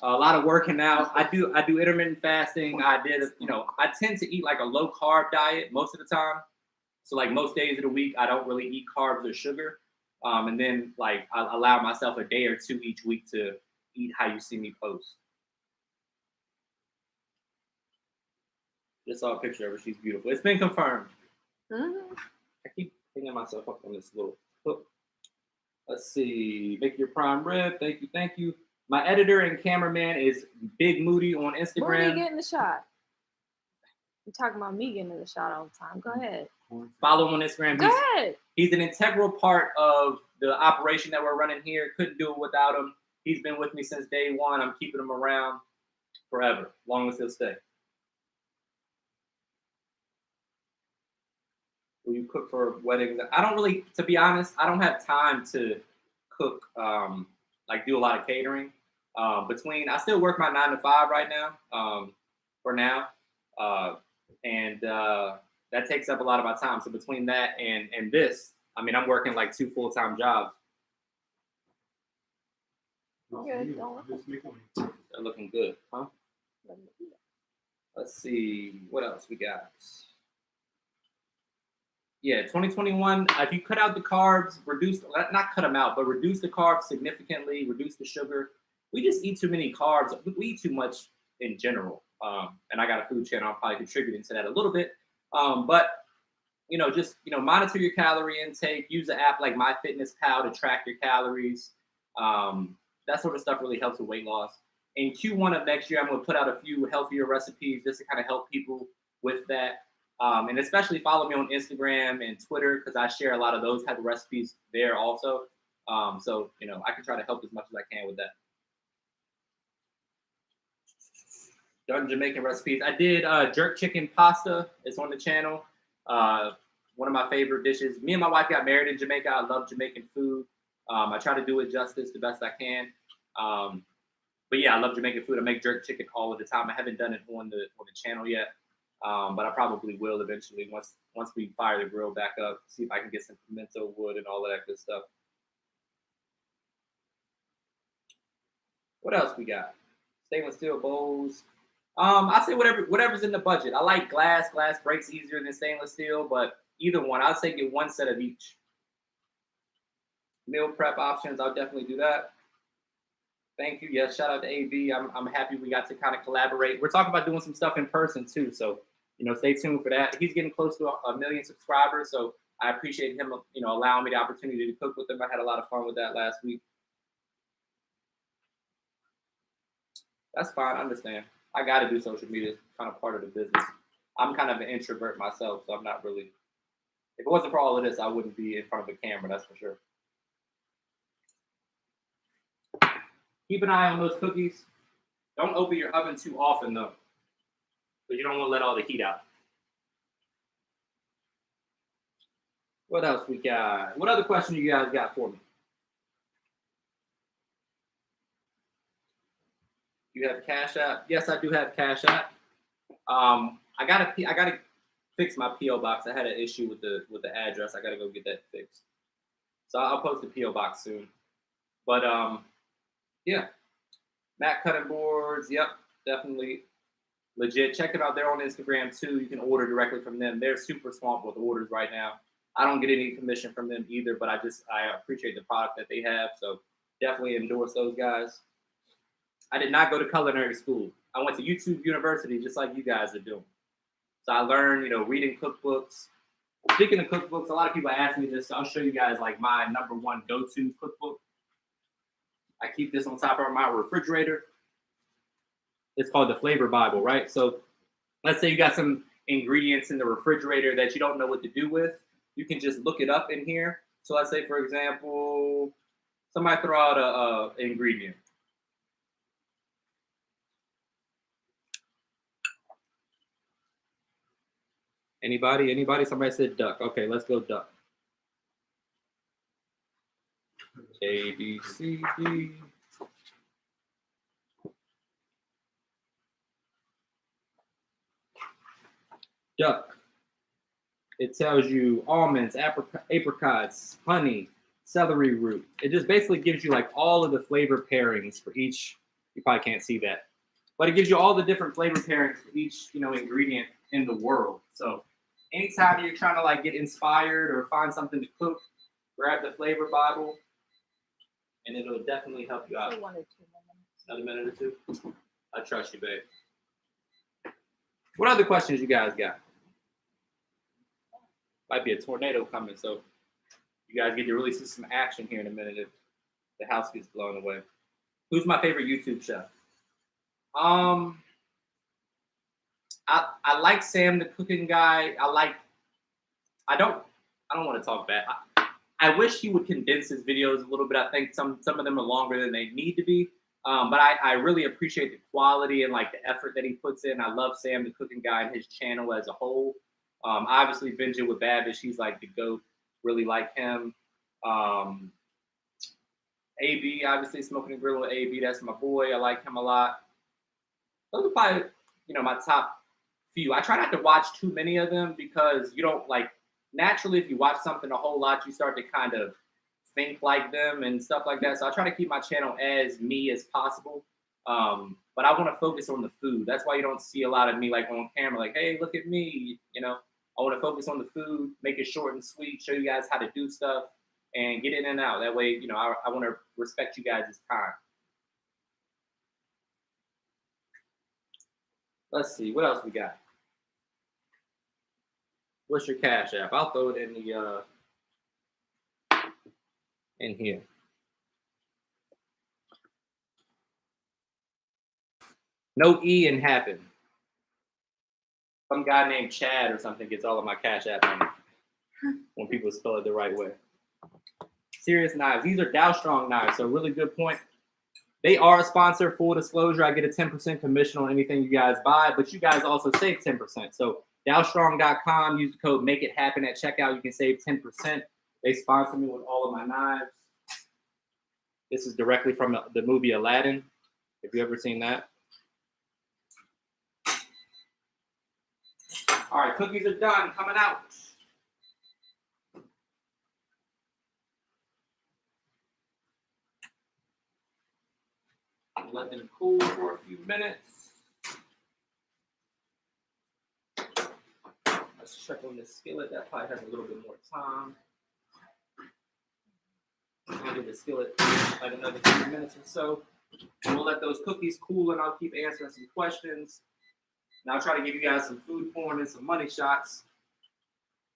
A: a lot of working out. I do intermittent fasting. I tend to eat like a low carb diet most of the time. So like most days of the week, I don't really eat carbs or sugar. And then like I allow myself a day or two each week to eat how you see me post. Just saw a picture of her. She's beautiful. It's been confirmed.
B: Mm-hmm.
A: I keep hanging myself up on this little hook. Let's see. Make your prime rib. Thank you. My editor and cameraman is Big Moody on Instagram.
B: Where do you get in the shot? You're talking about me getting in the shot all the time. Go ahead.
A: Follow him on Instagram.
B: Go ahead.
A: He's an integral part of the operation that we're running here. Couldn't do it without him. He's been with me since day one. I'm keeping him around forever, long as he'll stay. Will you cook for weddings? I don't really, to be honest, I don't have time to cook, like do a lot of catering. I still work my 9 to 5 right now, for now. And that takes up a lot of my time. So between that and this, I mean, I'm working like 2 full-time jobs.
B: Good, don't
A: They're looking good, huh? Let's see, what else we got? Yeah, 2021, if you cut out the carbs, not cut them out, but reduce the carbs significantly, reduce the sugar. We just eat too many carbs. We eat too much in general. And I got a food channel. I'm probably contributing to that a little bit. But, just monitor your calorie intake. Use an app like MyFitnessPal to track your calories. That sort of stuff really helps with weight loss. In Q1 of next year, I'm going to put out a few healthier recipes just to kind of help people with that. And especially follow me on Instagram and Twitter because I share a lot of those type of recipes there also. So, you know, I can try to help as much as I can with that. Done Jamaican recipes. I did jerk chicken pasta. It's on the channel. One of my favorite dishes. Me and my wife got married in Jamaica. I love Jamaican food. I try to do it justice the best I can. But yeah, I love Jamaican food. I make jerk chicken all of the time. I haven't done it on the channel yet, but I probably will eventually once we fire the grill back up. See if I can get some pimento wood and all of that good stuff. What else we got? Stainless steel bowls. I say whatever's in the budget. I like glass. Glass breaks easier than stainless steel, but either one. I'd say get one set of each. Meal prep options. I'll definitely do that. Thank you. Yes, shout out to AB. I'm happy we got to kind of collaborate. We're talking about doing some stuff in person too, so you know, stay tuned for that. He's getting close to a million subscribers, so I appreciate him, you know, allowing me the opportunity to cook with him. I had a lot of fun with that last week. That's fine. I understand. I got to do social media. It's kind of part of the business. I'm kind of an introvert myself, so I'm not really. If it wasn't for all of this, I wouldn't be in front of a camera. That's for sure. Keep an eye on those cookies. Don't open your oven too often, though, because you don't want to let all the heat out. What else we got? What other question you guys got for me? You have Cash App? Yes, I do have Cash App. I gotta fix my PO box. I had an issue with the address. I gotta go get that fixed. So I'll post the PO box soon. But yeah, Matt cutting boards. Yep, definitely legit. Check them out. They're on Instagram too. You can order directly from them. They're super swamped with orders right now. I don't get any commission from them either, but I appreciate the product that they have. So definitely endorse those guys. I did not go to culinary school. I went to YouTube University just like you guys are doing. So I learned, you know, reading cookbooks. Speaking of cookbooks, a lot of people ask me this. So I'll show you guys like my #1 go-to cookbook. I keep this on top of my refrigerator. It's called the Flavor Bible, right? So let's say you got some ingredients in the refrigerator that you don't know what to do with. You can just look it up in here. So let's say, for example, somebody throw out an ingredient. Anybody? Somebody said duck. Okay, let's go duck. A, B, C, D. Duck. It tells you almonds, apricots, honey, celery root. It just basically gives you like all of the flavor pairings for each. You probably can't see that, but it gives you all the different flavor pairings for each, you know, ingredient in the world. So anytime you're trying to like get inspired or find something to cook, grab the Flavor Bible, and it'll definitely help you out.
B: 1 or 2 minutes.
A: Another minute or two. I trust you, babe. What other questions you guys got? Might be a tornado coming, so you guys get to really see some action here in a minute if the house gets blown away. Who's my favorite YouTube chef? I like Sam the cooking guy. I don't want to talk bad. I wish he would condense his videos a little bit. I think some of them are longer than they need to be. But I really appreciate the quality and like the effort that he puts in. I love Sam the cooking guy and his channel as a whole. Obviously Benji with Babish, he's like the GOAT. Really like him. AB, obviously Smoking and Grilling with AB, that's my boy. I like him a lot. Those are probably, you know, my top few. I try not to watch too many of them because you don't like, naturally if you watch something a whole lot, you start to kind of think like them and stuff like that. So I try to keep my channel as me as possible. But I want to focus on the food. That's why you don't see a lot of me like on camera, like, hey, look at me. You know, I want to focus on the food, make it short and sweet, show you guys how to do stuff and get in and out. That way, you know, I want to respect you guys' time. Let's see, what else we got? What's your Cash App? I'll throw it in the in here. No E in happen. Some guy named Chad or something gets all of my Cash App money when people spell it the right way. Serious Knives. These are Dow Strong knives, so really good point. They are a sponsor, full disclosure. I get a 10% commission on anything you guys buy, but you guys also save 10%. So dowstrong.com, use the code Make It Happen at checkout. You can save 10%. They sponsor me with all of my knives. This is directly from the movie Aladdin. Have you ever seen that? All right, cookies are done, coming out. Let them cool for a few minutes. Let's check on this skillet. That probably has a little bit more time. I'll give the skillet like another 2 minutes or so. And we'll let those cookies cool and I'll keep answering some questions. And I'll try to give you guys some food porn and some money shots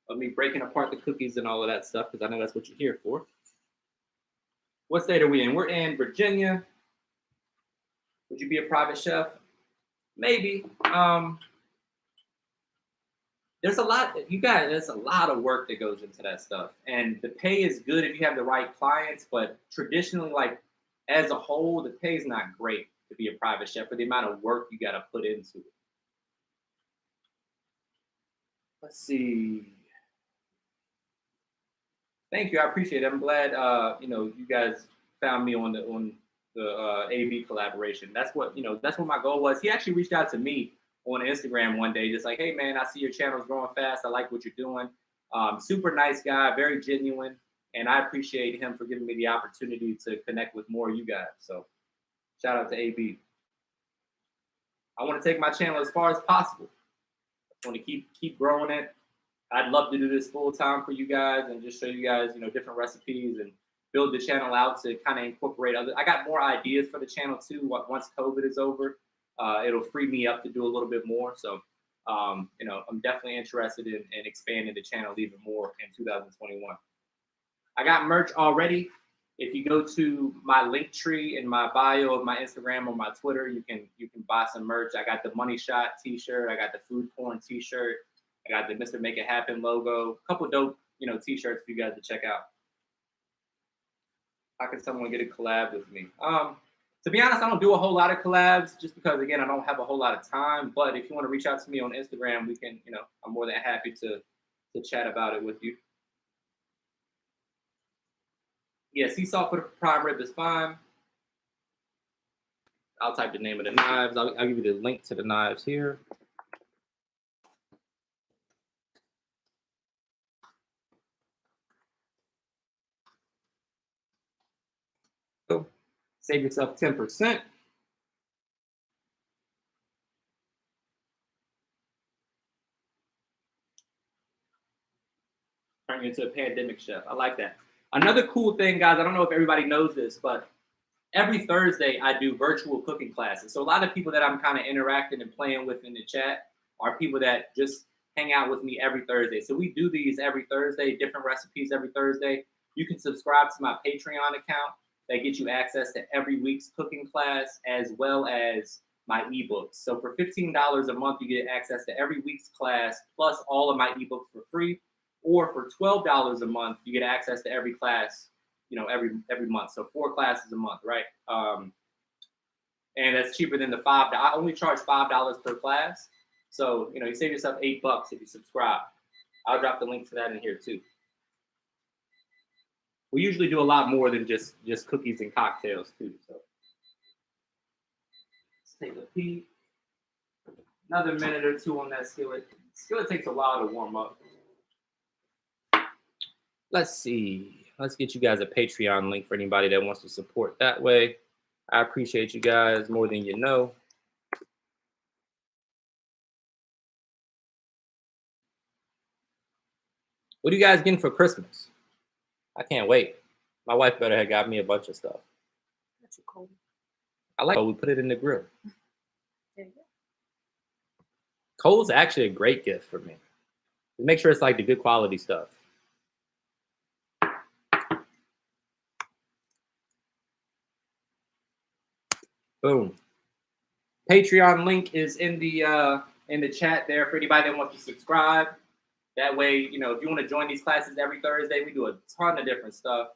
A: of me breaking apart the cookies and all of that stuff, because I know that's what you're here for. What state are we in? We're in Virginia. Would you be a private chef? Maybe. There's a lot, there's a lot of work that goes into that stuff. And the pay is good if you have the right clients, but traditionally, like as a whole, the pay is not great to be a private chef for the amount of work you got to put into it. Let's see. Thank you, I appreciate it. I'm glad you guys found me on the AB collaboration. That's what my goal was. He actually reached out to me on Instagram one day, just like, hey man, I see your channel's growing fast. I like what you're doing. Super nice guy, very genuine, and I appreciate him for giving me the opportunity to connect with more of you guys. So shout out to AB. I want to take my channel as far as possible. I want to keep growing it. I'd love to do this full time for you guys and just show you guys, different recipes and build the channel out to kind of incorporate other. I got more ideas for the channel too. Once COVID is over, it'll free me up to do a little bit more. So, I'm definitely interested in expanding the channel even more in 2021. I got merch already. If you go to my link tree in my bio of my Instagram or my Twitter, you can buy some merch. I got the Money Shot T-shirt. I got the Food Porn T-shirt. I got the Mr. Make It Happen logo. A couple dope, T-shirts for you guys to check out. How can someone get a collab with me? To be honest, I don't do a whole lot of collabs just because, again, I don't have a whole lot of time. But if you want to reach out to me on Instagram, we can, I'm more than happy to chat about it with you. Yeah, sea salt for the prime rib is fine. I'll type the name of the knives. I'll give you the link to the knives here. So save yourself 10%. Turn you into a pandemic chef. I like that. Another cool thing, guys, I don't know if everybody knows this, but every Thursday I do virtual cooking classes. So a lot of people that I'm kind of interacting and playing with in the chat are people that just hang out with me every Thursday. So we do these every Thursday, different recipes every Thursday. You can subscribe to my Patreon account. That gets you access to every week's cooking class as well as my ebooks. So for $15 a month, you get access to every week's class plus all of my ebooks for free. Or for $12 a month, you get access to every class, every month. So 4 classes a month, right? And that's cheaper than the $5. I only charge $5 per class. So, you save yourself $8 if you subscribe. I'll drop the link to that in here too. We usually do a lot more than just cookies and cocktails too. So let's take a peek. Another minute or two on that skillet. Skillet takes a while to warm up. Let's see. Let's get you guys a Patreon link for anybody that wants to support that way. I appreciate you guys more than you know. What are you guys getting for Christmas? I can't wait. My wife better have got me a bunch of stuff.
B: That's a cold.
A: I like. Oh, we put it in the grill.
B: There you go.
A: Cole's actually a great gift for me. Make sure it's like the good quality stuff. Boom. Patreon link is in the chat there for anybody that wants to subscribe. That way, if you want to join these classes every Thursday, we do a ton of different stuff.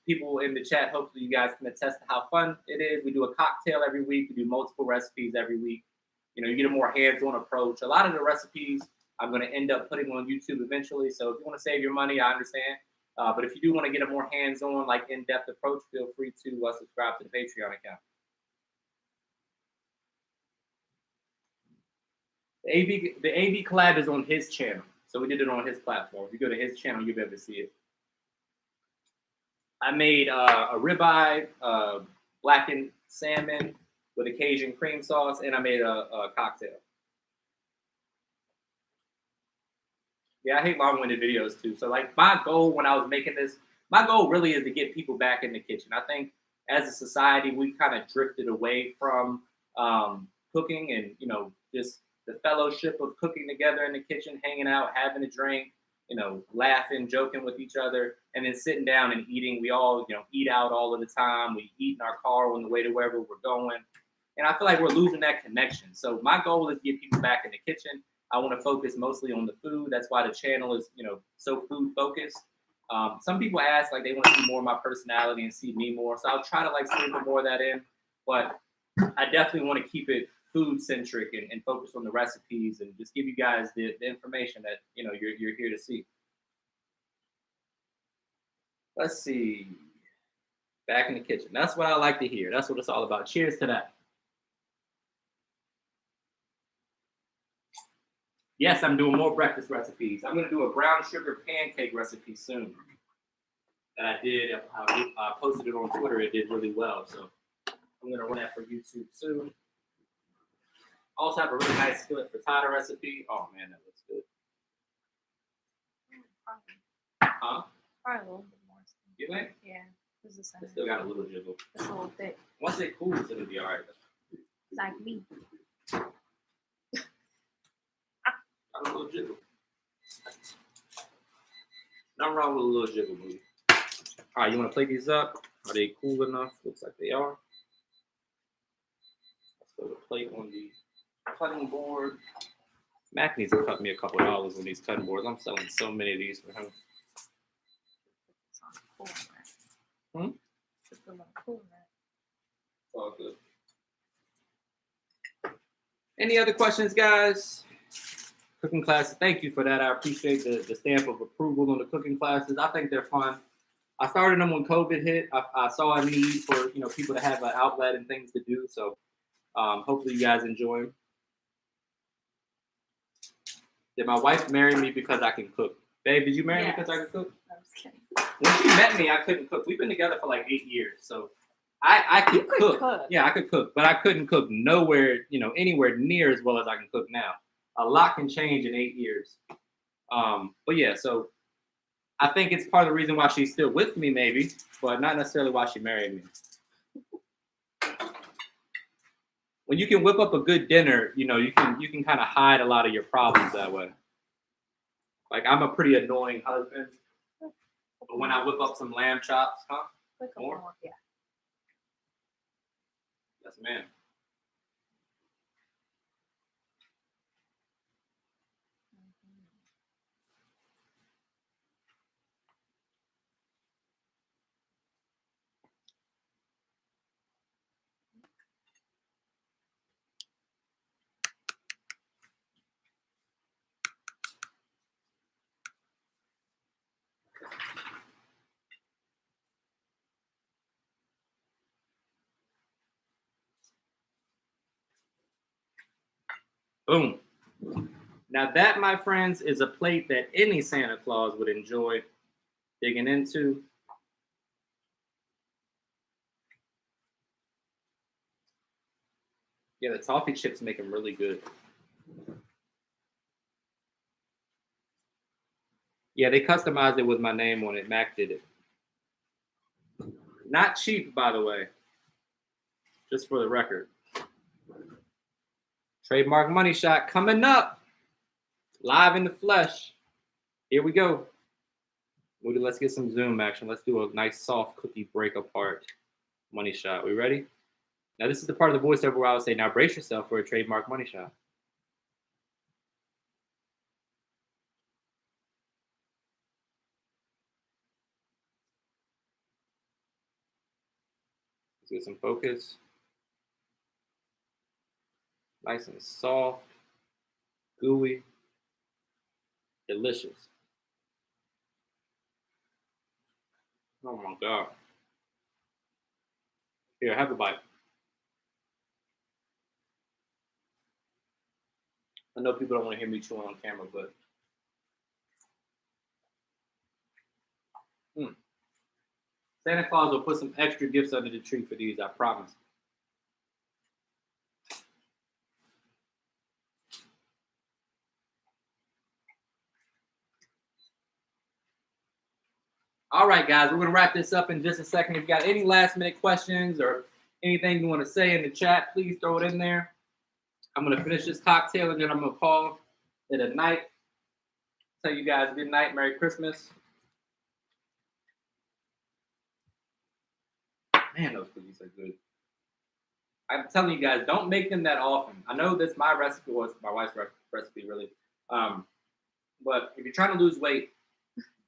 A: People in the chat, hopefully you guys can attest to how fun it is. We do a cocktail every week. We do multiple recipes every week. You get a more hands-on approach. A lot of the recipes I'm going to end up putting on YouTube eventually. So if you want to save your money, I understand. But if you do want to get a more hands-on, in-depth approach, feel free to subscribe to the Patreon account. The AB collab is on his channel. So we did it on his platform. If you go to his channel, you'll be able to see it. I made a ribeye, blackened salmon with a Cajun cream sauce, and I made a cocktail. Yeah, I hate long-winded videos too. So my goal when I was making this, my goal really is to get people back in the kitchen. I think as a society, we've kind of drifted away from cooking and, just the fellowship of cooking together in the kitchen, hanging out, having a drink, laughing, joking with each other, and then sitting down and eating. We all, eat out all of the time. We eat in our car on the way to wherever we're going. And I feel like we're losing that connection. So my goal is to get people back in the kitchen. I want to focus mostly on the food. That's why the channel is, so food focused. Some people ask, they want to see more of my personality and see me more. So I'll try to sprinkle more of that in. But I definitely want to keep it food centric and focus on the recipes and just give you guys the information that you're here to see. Let's see. Back in the kitchen. That's what I like to hear. That's what it's all about. Cheers to that. Yes, I'm doing more breakfast recipes. I'm going to do a brown sugar pancake recipe soon. That I did. I posted it on Twitter. It did really well. So I'm going to run that for YouTube soon. Also have a really nice skillet frittata recipe. Oh man, that looks good. Huh?
B: Probably a little bit more.
A: You think?
B: Yeah. This is
A: It still got a little jiggle.
B: It's a little thick.
A: Once it cools, it'll be all right.
B: Like me.
A: Got a little jiggle. Nothing wrong with a little jiggle, movie. All right, you want to plate these up? Are they cool enough? Looks like they are. Let's put a plate on the cutting board. Mac needs to cut me a couple dollars on these cutting boards. I'm selling so many of these for him.
B: Just a little cool, man.
A: All good. Any other questions, guys? Cooking classes, thank you for that. I appreciate the stamp of approval on the cooking classes. I think they're fun. I started them when COVID hit. I saw a need for people to have an outlet and things to do. So hopefully you guys enjoy them. Did my wife marry me because I can cook? Babe, did you marry me because I can cook?
B: I was kidding.
A: When she met me, I couldn't cook. We've been together for 8 years, so I could cook. Yeah, I could cook, but I couldn't cook nowhere, anywhere near as well as I can cook now. A lot can change in 8 years. But yeah, so I think it's part of the reason why she's still with me, maybe, but not necessarily why she married me. When you can whip up a good dinner, you can kind of hide a lot of your problems that way. I'm a pretty annoying husband, but when I whip up some lamb chops, more?
B: Yeah.
A: Yes, ma'am. Boom. Now that, my friends, is a plate that any Santa Claus would enjoy digging into. Yeah, the toffee chips make them really good. Yeah, they customized it with my name on it. Mac did it. Not cheap, by the way. Just for the record. Trademark Money Shot coming up. Live in the flesh. Here we go. Moody, let's get some Zoom action. Let's do a nice soft cookie break apart money shot. We ready? Now, this is the part of the voiceover where I would say, now brace yourself for a trademark money shot. Let's get some focus. Nice and soft, gooey, delicious. Oh my God. Here, have a bite. I know people don't want to hear me chewing on camera, but Santa Claus will put some extra gifts under the tree for these, I promise. All right, guys, we're going to wrap this up in just a second. If you got any last minute questions or anything you want to say in the chat, please throw it in there. I'm going to finish this cocktail and then I'm going to call it a night. Tell you guys good night, Merry Christmas. Man, those cookies are good. I'm telling you guys, don't make them that often. I know that's my recipe, was my wife's recipe, really. But if you're trying to lose weight,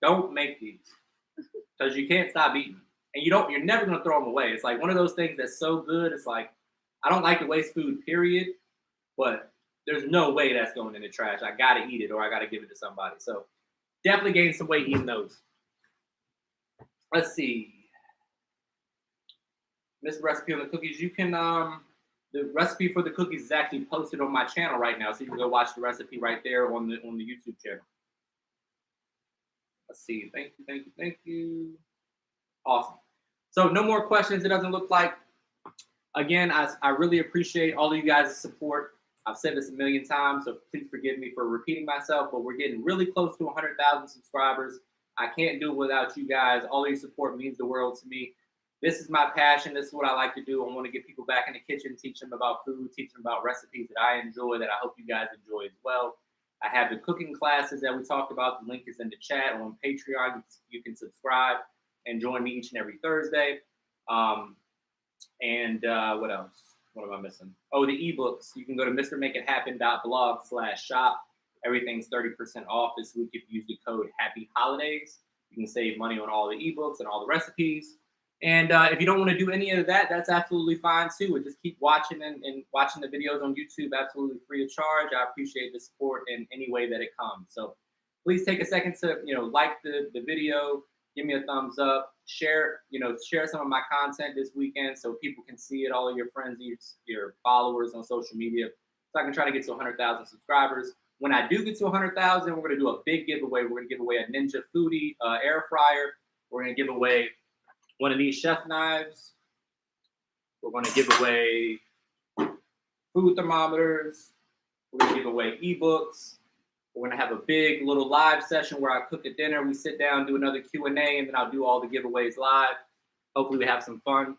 A: don't make these because you can't stop eating them, and you're never gonna throw them away. It's like one of those things that's so good. It's like I don't like to waste food, period. But there's no way that's going in the trash. I gotta eat it or I gotta give it to somebody. So definitely gain some weight eating those. Let's see. Missed the recipe on the cookies. You can the recipe for the cookies is actually posted on my channel right now, so you can go watch the recipe right there on the YouTube channel. Let's see. Thank you. Awesome. So no more questions. It doesn't look like. Again, I really appreciate all of you guys' support. I've said this a million times, so please forgive me for repeating myself, but we're getting really close to 100,000 subscribers. I can't do it without you guys. All of your support means the world to me. This is my passion. This is what I like to do. I want to get people back in the kitchen, teach them about food, teach them about recipes that I enjoy, that I hope you guys enjoy as well. I have the cooking classes that we talked about. The link is in the chat on Patreon. You can subscribe and join me each and every Thursday. What else? What am I missing? Oh, the ebooks. You can go to mrmakeithappen.blog/shop. Everything's 30% off this week if you use the code Happy Holidays. You can save money on all the ebooks and all the recipes. And if you don't want to do any of that, that's absolutely fine too. And just keep watching and watching the videos on YouTube absolutely free of charge. I appreciate the support in any way that it comes. So please take a second to like the video, give me a thumbs up, share some of my content this weekend so people can see it, all of your friends, your followers on social media, so I can try to get to 100,000 subscribers. When I do get to 100,000, we're going to do a big giveaway. We're going to give away a Ninja Foodie air fryer. We're going to give away one of these chef knives. We're going to give away food thermometers. We're going to give away ebooks. We're going to have a big little live session where I cook a dinner. We sit down, do another Q&A, and then I'll do all the giveaways live. Hopefully we have some fun.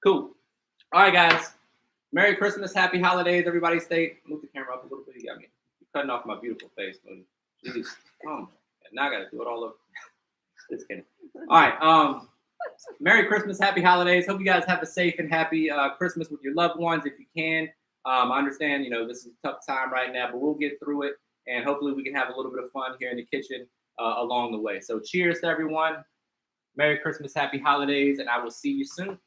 A: Cool. All right, guys. Merry Christmas. Happy holidays. Everybody stay. Move the camera up a little bit. You got me. You're cutting off my beautiful face, buddy. Jeez. Oh, now I got to do it all over. Just kidding. All right. Merry Christmas. Happy holidays. Hope you guys have a safe and happy Christmas with your loved ones if you can. I understand, this is a tough time right now, but we'll get through it. And hopefully we can have a little bit of fun here in the kitchen along the way. So cheers to everyone. Merry Christmas. Happy holidays. And I will see you soon.